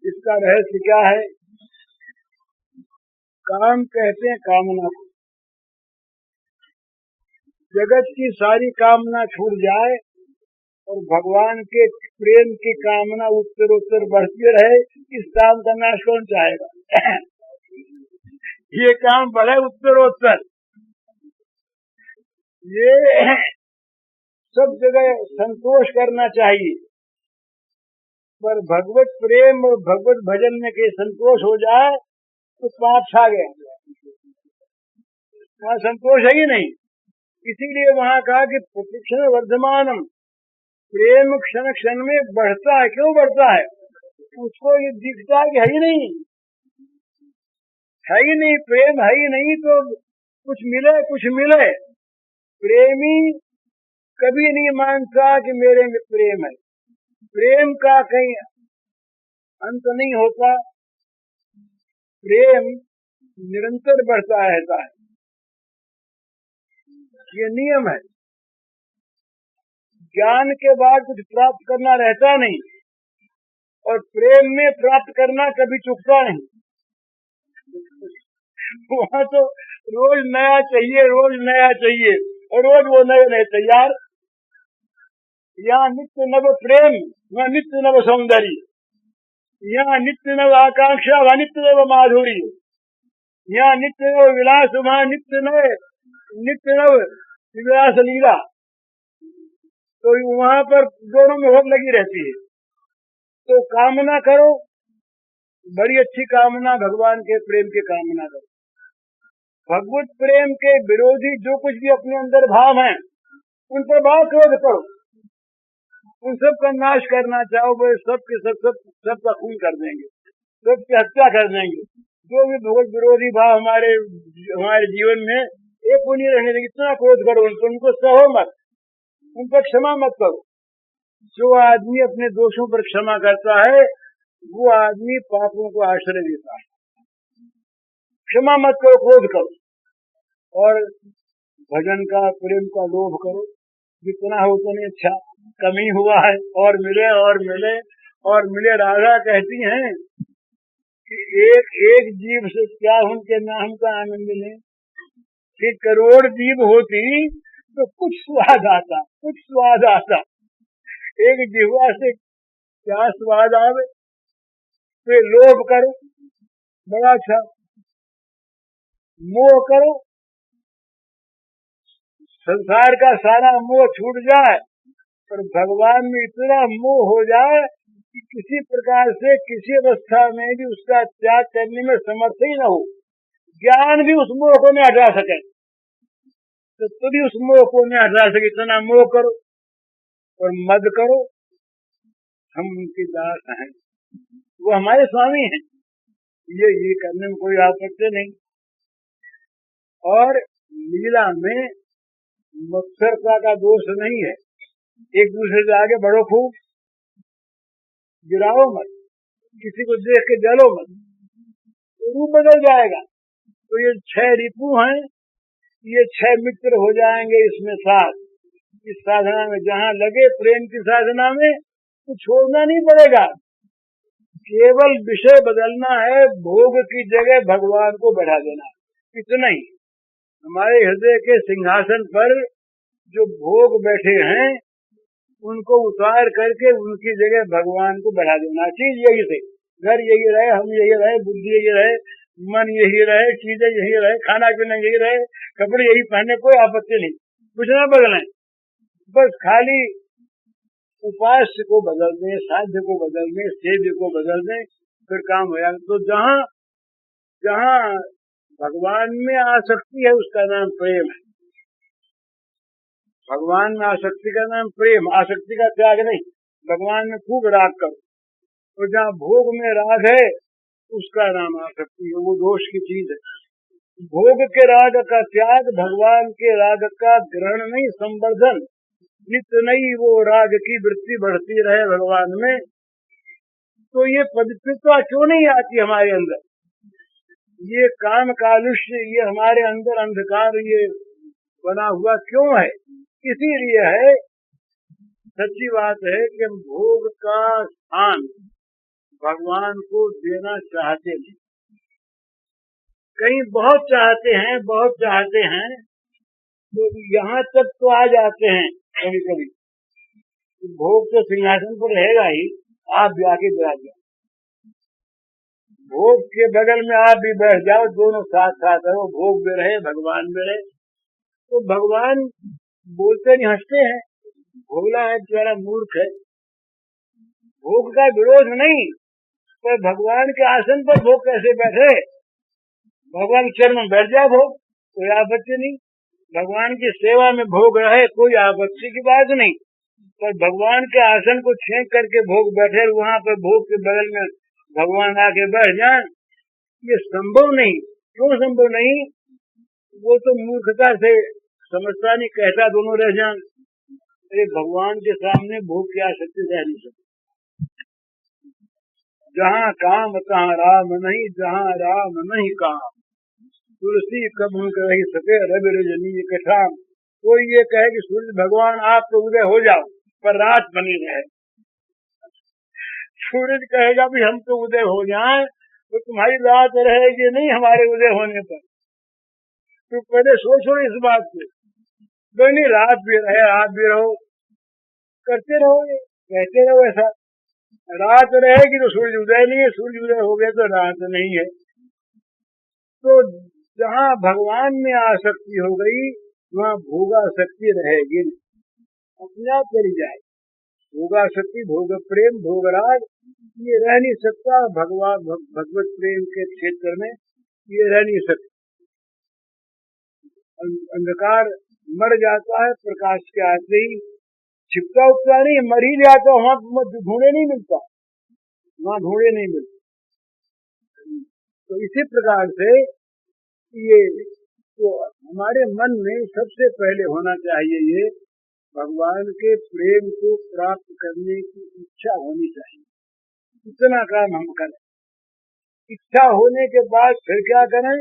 इसका रहस्य क्या है? काम कहते हैं कामना को, जगत की सारी कामना छूट जाए और भगवान के प्रेम की कामना उत्तरोत्तर बढ़ती रहे, इस काम का नाश कौन चाहेगा? ये काम बढ़े उत्तरोत्तर, ये सब जगह संतोष करना चाहिए। पर भगवत प्रेम और भगवत भजन में के संतोष हो जाए तो पाप छा गया, वहाँ संतोष है ही नहीं। इसीलिए वहाँ कहा कि प्रतिक्षण वर्धमानम, प्रेम क्षण क्षण में बढ़ता है। क्यों बढ़ता है? उसको ये दिखता है कि है ही नहीं, प्रेम है ही नहीं, तो कुछ मिले। प्रेमी कभी नहीं मानता कि मेरे में प्रेम है। प्रेम का कहीं अंत नहीं होता, प्रेम निरंतर बढ़ता रहता है, ये नियम है। ज्ञान के बाद कुछ प्राप्त करना रहता नहीं, और प्रेम में प्राप्त करना कभी चुकता नहीं। वहाँ तो रोज नया चाहिए, रोज नया चाहिए, और रोज वो नए नए तैयार। यहाँ नित्य नव प्रेम, वहाँ नित्य नव सौंदर्य, यहाँ नित्य नव आकांक्षा, वहाँ नित्य नव माधुर्य, यहाँ नित्य नव विलास, वहाँ नित्य नव विलास लीला। तो वहाँ पर दोनों में बहुत लगी रहती है। तो कामना करो, बड़ी अच्छी कामना, भगवान के प्रेम की कामना करो। भगवत प्रेम के विरोधी जो कुछ भी अपने अंदर भाव हैं, उन पर भाव क्रोध करो, उन सब का नाश करना चाहो, वो सबका खून कर देंगे, सबकी हत्या कर देंगे। जो भी भगवत विरोधी भाव हमारे जीवन में एक नहीं रहने देंगे। इतना क्रोध करो उनको सहो मत, उन पर क्षमा मत करो। जो आदमी अपने दोषों पर क्षमा करता है, वो आदमी पापों को आश्रय देता है। क्षमा मत करो, क्रोध करो, और भजन का, प्रेम का लोभ करो। जितना हो उतने अच्छा, कमी हुआ है और मिले और मिले और मिले। राधा कहती हैं कि एक एक जीव से क्या उनके नाम का आनंद लें, कि करोड़ जीव होती तो कुछ स्वाद आता, कुछ स्वाद आता। एक जीवा से क्या स्वाद आवे। तो लोभ करो, बड़ा अच्छा। मोह करो, संसार का सारा मोह छूट जाए, पर भगवान में इतना मोह हो जाए कि किसी प्रकार से किसी अवस्था में भी उसका त्याग करने में समर्थ ही न हो। ज्ञान भी उस मोह को नहीं हटा सके, तो भी उस मोह को नहीं हटा सके। इतना मोह करो और मद करो। हम उनके दास हैं, वो हमारे स्वामी हैं, ये करने में कोई आपत्ति नहीं। और लीला में मत्सरता का दोष नहीं है। एक दूसरे से आगे बढ़ो, खूब गिराओ मत, किसी को देख के जलो मत, तो रूप बदल जाएगा। तो ये 6 रिपु हैं, ये 6 मित्र हो जाएंगे इसमें साथ। इस साधना में जहाँ लगे, प्रेम की साधना में, तो छोड़ना नहीं पड़ेगा। केवल विषय बदलना है, भोग की जगह भगवान को बढ़ा देना, इतना ही। हमारे हृदय के सिंहासन पर जो भोग बैठे हैं, उनको उतार करके उनकी जगह भगवान को बढ़ा देना। चीज यही थे, घर यही रहे, हम यही रहे, बुद्धि यही रहे, मन यही रहे, चीजें यही रहे, खाना पीना यही रहे, कपड़े यही पहने, कोई आपत्ति नहीं, कुछ ना बदले। बस खाली उपास्य को बदल दें, साध्य को बदल दें, सेव्य को बदल दें, फिर काम हो जाएगा। तो जहाँ भगवान में आसक्ति है, उसका नाम प्रेम है। भगवान में आसक्ति का नाम प्रेम, आसक्ति का त्याग नहीं। भगवान में खूब राग करो। तो जहाँ भोग में राग है, उसका नाम आसक्ति है, वो दोष की चीज है। भोग के राग का त्याग, भगवान के राग का ग्रहण नहीं, संवर्धन। नित्य नहीं वो राग की वृत्ति बढ़ती रहे भगवान में, तो ये पवित्रता क्यों नहीं आती हमारे अंदर? ये काम कालुष्य, ये हमारे अंदर अंधकार ये बना हुआ क्यों है? इसीलिए है, सच्ची बात है कि हम भोग का स्थान भगवान को देना चाहते नहीं। कहीं बहुत चाहते हैं, तो यहाँ तक तो आ जाते हैं कभी कभी। भोग तो सिंहासन पर रहेगा ही, आप भी आके बैठ जाओ, भोग के बगल में आप भी बैठ जाओ, दोनों साथ साथ रहो, भोग भी रहे, भगवान भी रहे। तो भगवान बोलते नहीं, हंसते हैं। भोला है बेचारा, मूर्ख है। भोग का विरोध नहीं, पर भगवान के आसन पर भोग कैसे बैठे? भगवान के चरण में बैठ जाए भोग, कोई आपत्ति नहीं। भगवान की सेवा में भोग रहे, कोई आपत्ति की बात नहीं। पर भगवान के आसन को छेक करके भोग बैठे, वहाँ पर भोग के बगल में भगवान आके बैठ जाए, ये संभव नहीं। क्यों संभव नहीं? वो तो मूर्खता से समझता नहीं, कहता दोनों रह जाए। अरे भगवान के सामने भोग की आसक्ति रह नहीं सकती। जहाँ काम तहाँ राम नहीं, जहाँ राम नहीं काम, तुलसी कभी रही सके रवि रजनी कठाम। कोई ये कहे कि सूर्य भगवान आप तो उदय हो जाओ, पर रात बनी रहे। सूरज कहेगा भी हम तो उदय हो जाएं, तो तुम्हारी रात रहेगी नहीं हमारे उदय होने पर। तो पहले सोचो इस बात को। नहीं, रात भी रहे, रात भी रहो, करते रहोगे, कहते रहो ऐसा। रात रहेगी तो सूर्य उदय नहीं है, सूर्य उदय हो गया तो रात नहीं है। तो जहाँ भगवान में आसक्ति हो गई वहाँ भोगासक्ति रहेगी नहीं, अपने आप चली जाए। भोगासक्ति, भोग प्रेम, भोगराग ये रह नहीं सकता भगवान भगवत प्रेम के क्षेत्र में, ये रह नहीं सकता। अंधकार मर जाता है प्रकाश के आते ही, छिपता उगता नहीं, मर ही जाता, वहां ढूंढे नहीं मिलता, वहां ढूंढे नहीं मिलता। तो इसी प्रकार से ये तो हमारे मन में सबसे पहले होना चाहिए, ये भगवान के प्रेम को प्राप्त करने की इच्छा होनी चाहिए। इतना काम हम करें। इच्छा होने के बाद फिर क्या करें?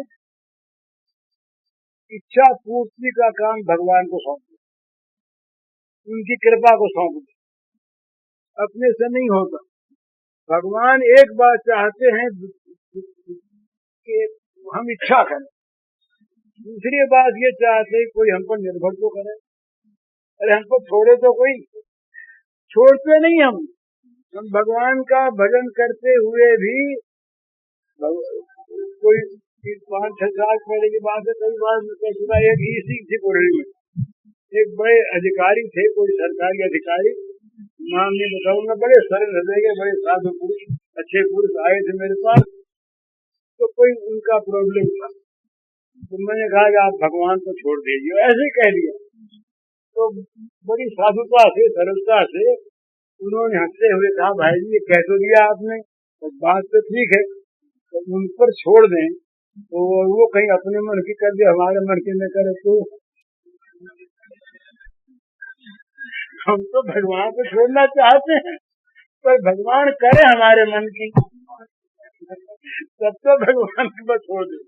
इच्छा पूर्ति का काम भगवान को सौंप दो, उनकी कृपा को सौंप दो, अपने से नहीं होता। भगवान एक बात चाहते हैं कि हम इच्छा करें, दूसरी बात ये चाहते हैं कोई हम पर निर्भर तो करे। अरे हमको छोड़े तो कोई, छोड़ते नहीं हम भगवान का भजन करते हुए भी। कोई 5-6 साल पहले की बात है, कई बार सुना, एक इसी कुरली में एक बड़े अधिकारी थे, कोई सरकारी अधिकारी, नाम नहीं बताऊंगा, बड़े सरल हृदय के बड़े साधु पुरुष, अच्छे पुरुष आए थे मेरे पास। तो कोई उनका प्रॉब्लम था, तो मैंने कहा कि आप भगवान को छोड़ दीजिए, ऐसे ही कह दिया। तो बड़ी साधुता से, सरलता से उन्होंने हंसते हुए कहा, भाई जी ये कह तो दिया आपने, तो बात तो ठीक है, तो उन पर छोड़ दें तो वो कहीं अपने मन की कर दे, हमारे मन की न करे तो। हम तो भगवान को छोड़ना चाहते हैं, पर भगवान करे हमारे मन की, तब तो भगवान को छोड़ दे।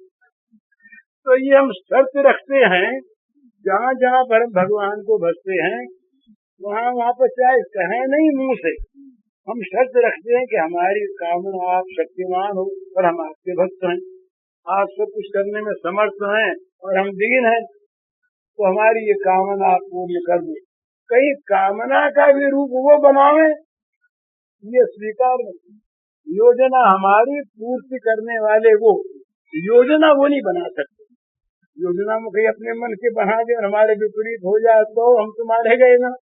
तो ये हम शर्त रखते हैं, जहाँ जहाँ पर हम भगवान को भजते हैं वहाँ पर चाहे कहें नहीं मुंह से, हम शर्त रखते हैं कि हमारी कामना, आप शक्तिमान हो और हम आपके भक्त हैं, आप सब कुछ करने में समर्थ हैं और हम दीन हैं, तो हमारी ये कामना आप पूर्ण कर दे। कहीं कामना का भी रूप वो बनावे, ये स्वीकार नहीं। योजना हमारी पूर्ति करने वाले वो, योजना वो नहीं बना सकते। योजना में कहीं अपने मन के बना दे और हमारे विपरीत हो जाए तो हम तो मारे गए ना।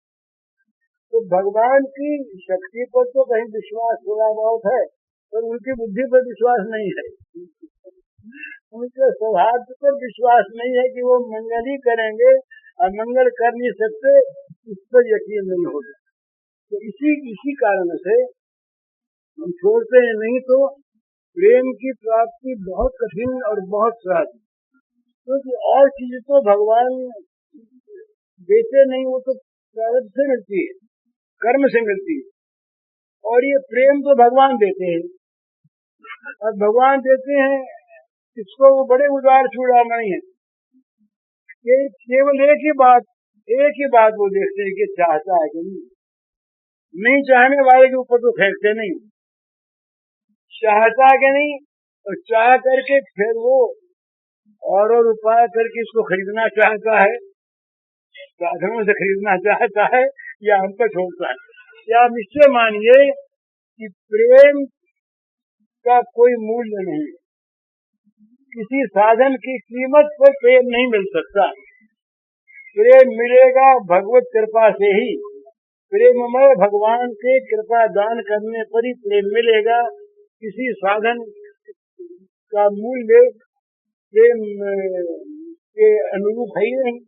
तो भगवान की शक्ति पर तो कहीं विश्वास थोड़ा बहुत है, पर उनकी बुद्धि पर विश्वास नहीं है, उनके सौभाग्य पर विश्वास नहीं है कि वो मंगल ही करेंगे और मंगल कर नहीं सकते, इस पर यकीन नहीं होगा। तो इसी कारण से हम छोड़ते हैं। नहीं तो प्रेम की प्राप्ति बहुत कठिन और बहुत सहज, क्योंकि और चीज तो भगवान देते नहीं, वो तो प्रारब्ध से मिलती है, कर्म से मिलती है, और ये प्रेम तो भगवान देते हैं। और भगवान देते हैं इसको वो बड़े उदार चूड़ामणि है, केवल एक ही बात वो देखते हैं कि चाहता है कि नहीं चाहने वाले के ऊपर तो फेंकते नहीं, चाहता कि नहीं, और चाह करके फिर वो और उपाय करके इसको खरीदना चाहता है, साधनों से खरीदना चाहता है या हम पर छोड़ता है। या निश्चय मानिए कि प्रेम का कोई मूल्य नहीं, किसी साधन की कीमत पर प्रेम नहीं मिल सकता। प्रेम मिलेगा भगवत कृपा से ही, प्रेममय भगवान के कृपा दान करने पर ही प्रेम मिलेगा। किसी साधन का मूल्य प्रेम के अनुरूप है ही नहीं,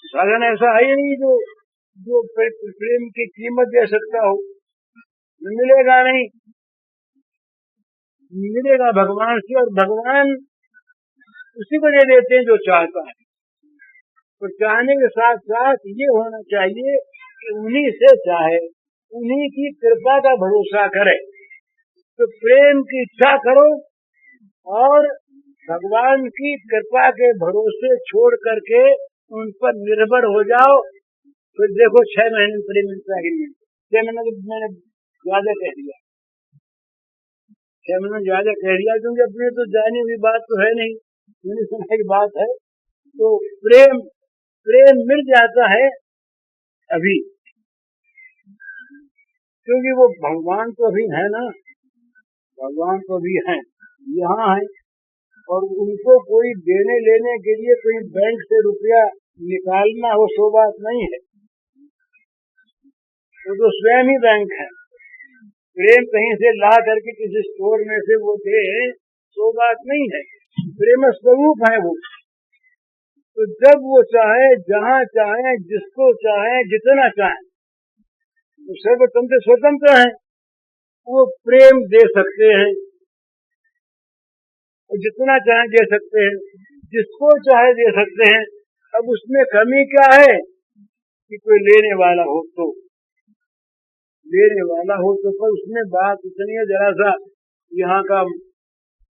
साधन ऐसा है ही नहीं जो प्रेम की कीमत दे सकता हो, मिलेगा नहीं, मिलेगा भगवान से, और भगवान उसी को दे देते हैं जो चाहता है। तो चाहने के साथ साथ ये होना चाहिए कि उन्हीं से चाहे, उन्हीं की कृपा का भरोसा करे। तो प्रेम की इच्छा करो और भगवान की कृपा के भरोसे छोड़ करके उन पर निर्भर हो जाओ, फिर देखो 6 महीने में प्रेम मिलता है कि नहीं। 6 महीने तो मैंने ज्यादा कह दिया, 6 महीने ज्यादा कह दिया, क्योंकि अपने तो जानी हुई बात तो है नहीं, मैंने सुना की बात है। तो प्रेम प्रेम मिल जाता है अभी, क्योंकि वो भगवान तो अभी है ना, भगवान तो अभी है, यहाँ है, और उनको कोई देने लेने के लिए कोई बैंक से रुपया निकालना हो सो बात नहीं है, वो तो स्वयं ही बैंक है। प्रेम कहीं से ला करके किसी स्टोर में से वो दे सो बात नहीं है, प्रेम स्वरूप है वो। तो जब वो चाहे, जहाँ चाहे, जिसको चाहे, जितना चाहे, तो सर्वतंत्र स्वतंत्र है, वो प्रेम दे सकते हैं और जितना चाहे दे सकते हैं, जिसको चाहे दे सकते हैं। अब उसमें कमी क्या है कि कोई लेने वाला हो तो, लेने वाला हो तो, पर उसमें बात इतनी है, जरा सा यहाँ का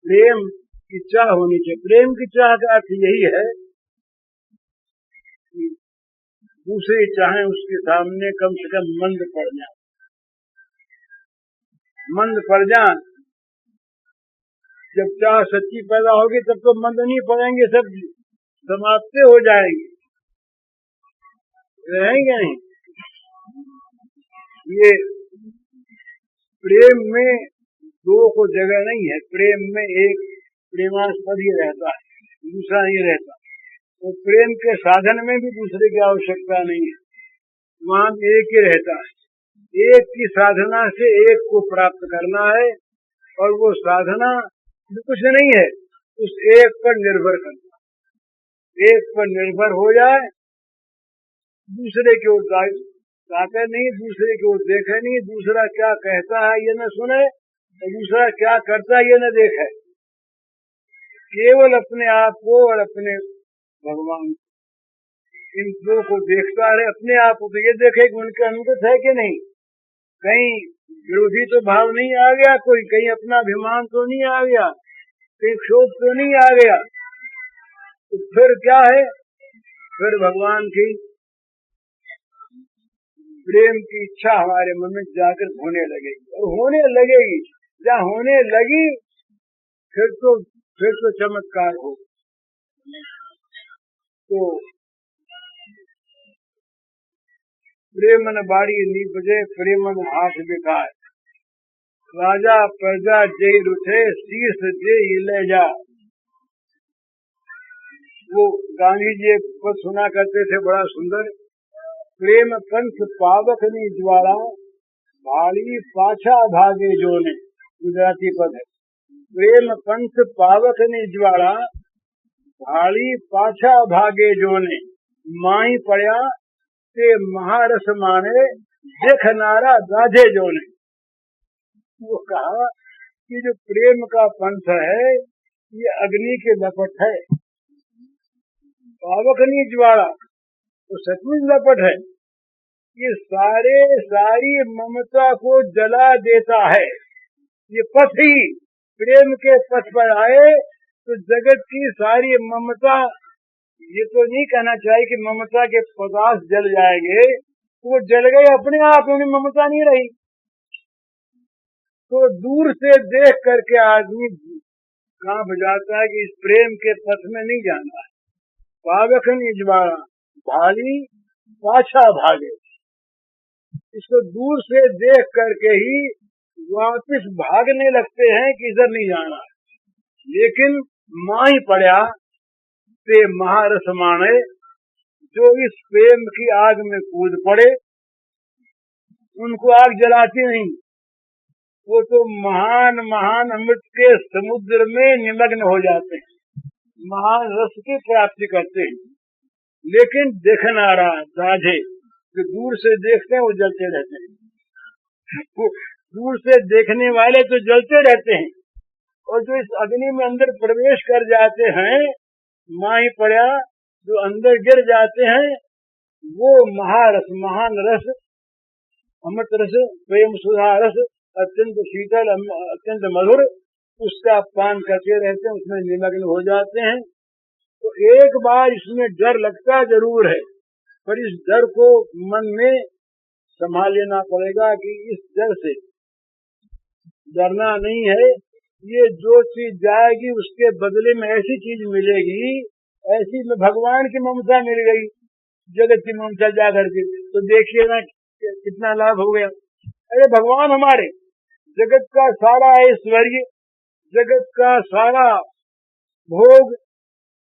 प्रेम की चाह होनी चाहिए। प्रेम की चाह का अर्थ यही है कि दूसरे चाहे उसके सामने कम से कम मंद पड़ जाए, मंद पड़ जाए। जब चाह सच्ची पैदा होगी तब तो मंद नहीं पड़ेंगे, सब समाप्त हो जाएंगे, रहेंगे नहीं। ये प्रेम में दो को जगह नहीं है, प्रेम में एक प्रेमास्पद ही रहता है, दूसरा नहीं रहता। तो प्रेम के साधन में भी दूसरे की आवश्यकता नहीं है, वहां एक ही रहता है। एक की साधना से एक को प्राप्त करना है, और वो साधना कुछ नहीं है, उस एक पर निर्भर करना, एक पर निर्भर हो जाए, दूसरे की ओर ताके नहीं, दूसरे की ओर देखे नहीं, दूसरा क्या कहता है ये न सुने, दूसरा क्या करता है ये न देखे, केवल अपने आप को और अपने भगवान, इन दो को देखता रहे। अपने आप को तो ये देखे कि उनके अनुगत है कि नहीं, कहीं विरोधी तो भाव नहीं आ गया, कोई कहीं अपना अभिमान तो नहीं आ गया, कहीं क्षोभ तो नहीं आ गया। तो फिर क्या है, फिर भगवान की प्रेम की इच्छा हमारे मन में जागृत होने लगेगी, और होने लगेगी, जहाँ होने लगी फिर तो चमत्कार हो। तो प्रेमन बाड़ी नीपजे, प्रेमन हाथ बिकाए, राजा प्रजा जय रुठे, शीर्ष जय ले जा। वो गांधी जी एक पद सुना करते थे बड़ा सुंदर, प्रेम पंथ पावकनी ज्वाला, भाड़ी पाछा भागे जोने, गुजराती पद है। प्रेम पंथ पावकनी ज्वाला, भाड़ी पाछा भागे जोने, माई पड़या ते महारस माने, देखनारा गाधे जोने। वो कहा कि जो प्रेम का पंथ है ये अग्नि के लपट है, पावकनी ज्वाला तो सचमुच लपट है, ये सारी ममता को जला देता है। ये पथ ही प्रेम के पथ पर आए तो जगत की सारी ममता, ये तो नहीं कहना चाहिए कि ममता के पदार्थ जल जाएंगे, तो वो जल गए अपने आप, उनमें ममता नहीं रही। तो दूर से देख करके आदमी कांप जाता है कि इस प्रेम के पथ में नहीं जाना है। पावकनी ज्वाला, भाली पाछा भागे, इसको दूर से देख करके ही वापिस भागने लगते हैं कि इधर नहीं जाना है। लेकिन माही पड़ा ते महारस माने, जो इस प्रेम की आग में कूद पड़े उनको आग जलाती नहीं, वो तो महान महान अमृत के समुद्र में निमग्न हो जाते हैं, महान रस की प्राप्ति करते हैं। लेकिन देखना रहा साझे, जो दूर से देखते हैं वो जलते रहते हैं, दूर से देखने वाले तो जलते रहते हैं, और जो इस अग्नि में अंदर प्रवेश कर जाते हैं, माही पड़ा जो अंदर गिर जाते हैं, वो महारस, महान रस, अमृत रस, प्रेम सुधा रस, अत्यंत शीतल, अत्यंत मधुर, उसका पान करते रहते हैं, उसमें निमग्न हो जाते हैं। तो एक बार इसमें डर लगता जरूर है पर इस डर को मन में संभाल लेना पड़ेगा कि इस डर से डरना नहीं है। ये जो चीज जाएगी उसके बदले में ऐसी चीज मिलेगी, ऐसी में भगवान की ममता मिल गई, जगत की ममता जा करके, तो देखिए ना कितना लाभ हो गया। अरे भगवान हमारे जगत का सारा ऐश्वर्य, जगत का सारा भोग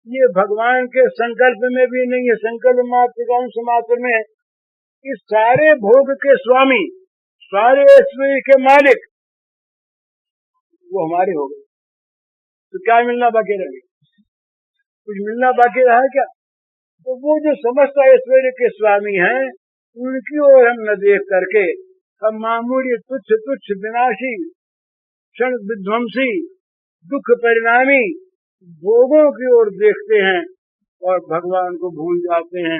ये भगवान के संकल्प में भी नहीं है, संकल्प मात्र का अंश मात्र में है। इस सारे भोग के स्वामी, सारे ऐश्वर्य के मालिक वो हमारे हो गए, तो क्या मिलना बाकी रह गया? कुछ मिलना बाकी रहा क्या? तो वो जो समस्त ऐश्वर्य के स्वामी हैं, उनकी ओर हम न देख करके हम मामूली तुच्छ तुच्छ विनाशी क्षण विध्वंसी दुख परिणामी भोगों की ओर देखते हैं और भगवान को भूल जाते हैं।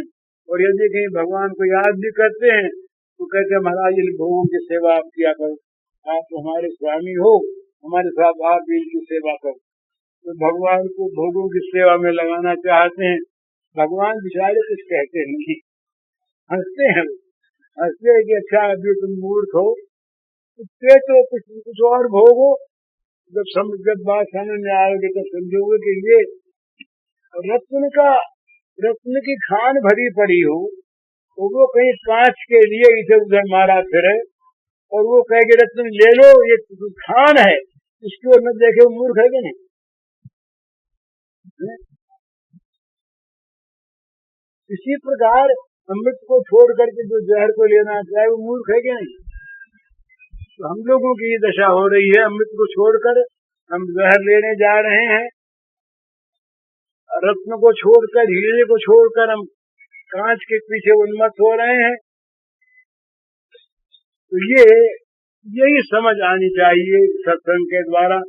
और यदि कहीं भगवान को याद भी करते हैं तो कहते हैं महाराज इन भोगों की सेवा आप किया करो, आप तो हमारे स्वामी हो, हमारे साथ आप भी इनकी सेवा करो। तो भगवान को भोगों की सेवा में लगाना चाहते हैं, भगवान बेचारे कुछ कहते नहीं, हंसते हैं, हंसते हैं कि अच्छा अभी तुम मूर्ख हो, तो कुछ और भोगो, जब बात समझ में आएगी तो समझोगे कि ये रत्न की खान भरी पड़ी हो, तो वो कहीं कांच के लिए इधर उधर मारा फिरे और वो कहेगी रत्न ले लो, ये खान है, इसकी ओर न देखे, वो मूर्ख है कि नहीं? इसी प्रकार अमृत को छोड़ करके जो जहर को लेना चाहे वो मूर्ख है कि नहीं? तो हम लोगों की ये दशा हो रही है, अमृत को छोड़कर हम जहर लेने जा रहे हैं, रत्न को छोड़कर, हीरे को छोड़कर हम कांच के पीछे उन्मत्त हो रहे हैं। तो यही समझ आनी चाहिए सत्संग के द्वारा,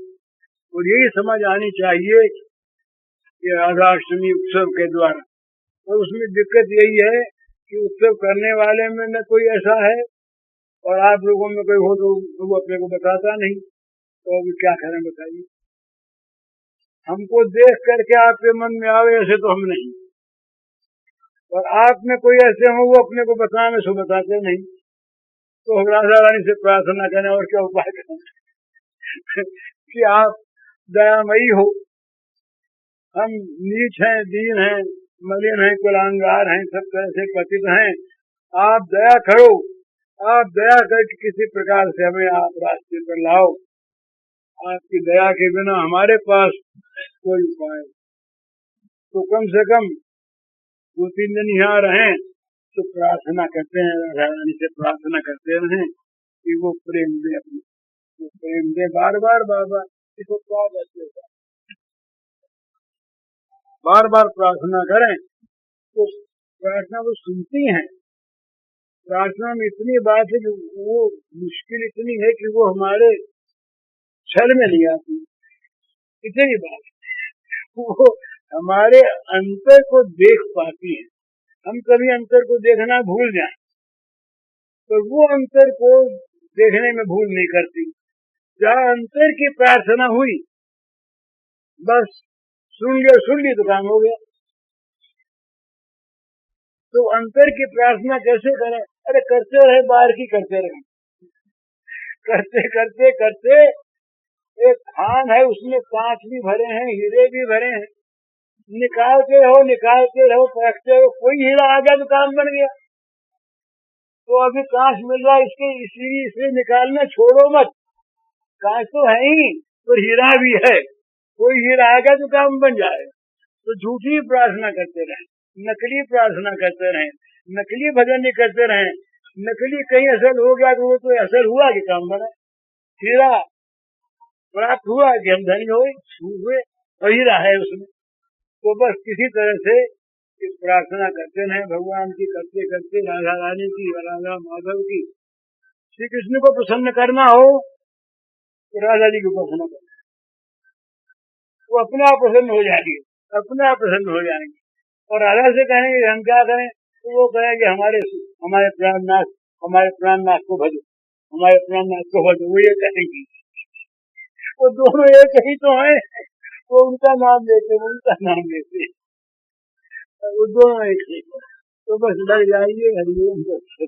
और यही समझ आनी चाहिए कि राधाष्टमी उत्सव के द्वारा। और उसमें दिक्कत यही है कि उत्सव करने वाले में न कोई ऐसा है और आप लोगों में कोई हो तो वो अपने को बताता नहीं, तो अभी क्या करें बताइए? हमको देख करके आपके मन में आवे ऐसे तो हम नहीं, और आप में कोई ऐसे हो वो अपने को बताने से बताते नहीं। तो हम राधा रानी से प्रार्थना करें और क्या उपाय करें कि आप दयामयी हो। हम नीच हैं, दीन हैं, मलिन हैं, कुलांगार हैं, सब तरह से पतित हैं, आप दया करो, आप दया करके किसी प्रकार से हमें आप रास्ते पर लाओ। आपकी दया के बिना हमारे पास कोई उपाय, तो कम से कम 2-3 दिन यहाँ रहें तो प्रार्थना करते हैं, राधा रानी से प्रार्थना करते रहें कि वो प्रेम दे, अपनी वो प्रेम दे, बार बार इसको क्या कहते हैं, बार बार प्रार्थना करें तो प्रार्थना वो सुनती हैं। प्रार्थना में इतनी बात है कि वो मुश्किल इतनी है कि वो हमारे छल में नहीं आती, इतनी बात वो हमारे अंतर को देख पाती है। हम कभी अंतर को देखना भूल जाएं तो वो अंतर को देखने में भूल नहीं करती। जहाँ अंतर की प्रार्थना हुई बस सुन ली तो काम हो गया। तो अंतर की प्रार्थना कैसे करें? अरे करते रहे, बार की करते रहे, करते करते करते एक खान है, उसमें कांच भी भरे हैं, हीरे भी भरे हैं, निकालते रहो, परखते रहो, कोई हीरा आ गया तो काम बन गया। तो अभी कांच मिल रहा है, इसलिए निकालना छोड़ो मत, कांच तो है ही और हीरा भी है, कोई हीरा आ गया तो काम बन जाए। तो झूठी प्रार्थना करते रहे, नकली प्रार्थना करते रहे, नकली भजन नहीं करते रहे, नकली कहीं असर हो गया तो वो तो असर हुआ कि काम बना, हीरा प्राप्त हुआ कि हम धनी हुए और हीरा है उसमें। तो बस किसी तरह से प्रार्थना करते रहे भगवान की, करते करते राधा रानी की, राधा माधव की। श्री कृष्ण को प्रसन्न करना हो तो राधा जी को प्रसन्न करना, वो अपने आप प्रसन्न हो जाएंगे, अपने आप प्रसन्न हो जाएंगे। और राधा से कहेंगे हम क्या करें, तो वो कहेंगे हमारे प्राणनाथ को भजो, हमारे प्राणनाथ को भजो, वो ये कहेंगी। वो दोनों एक ही तो हैं, वो उनका नाम लेते, वो दोनों एक ही। तो बस लग जाएंगे हरिओम बस।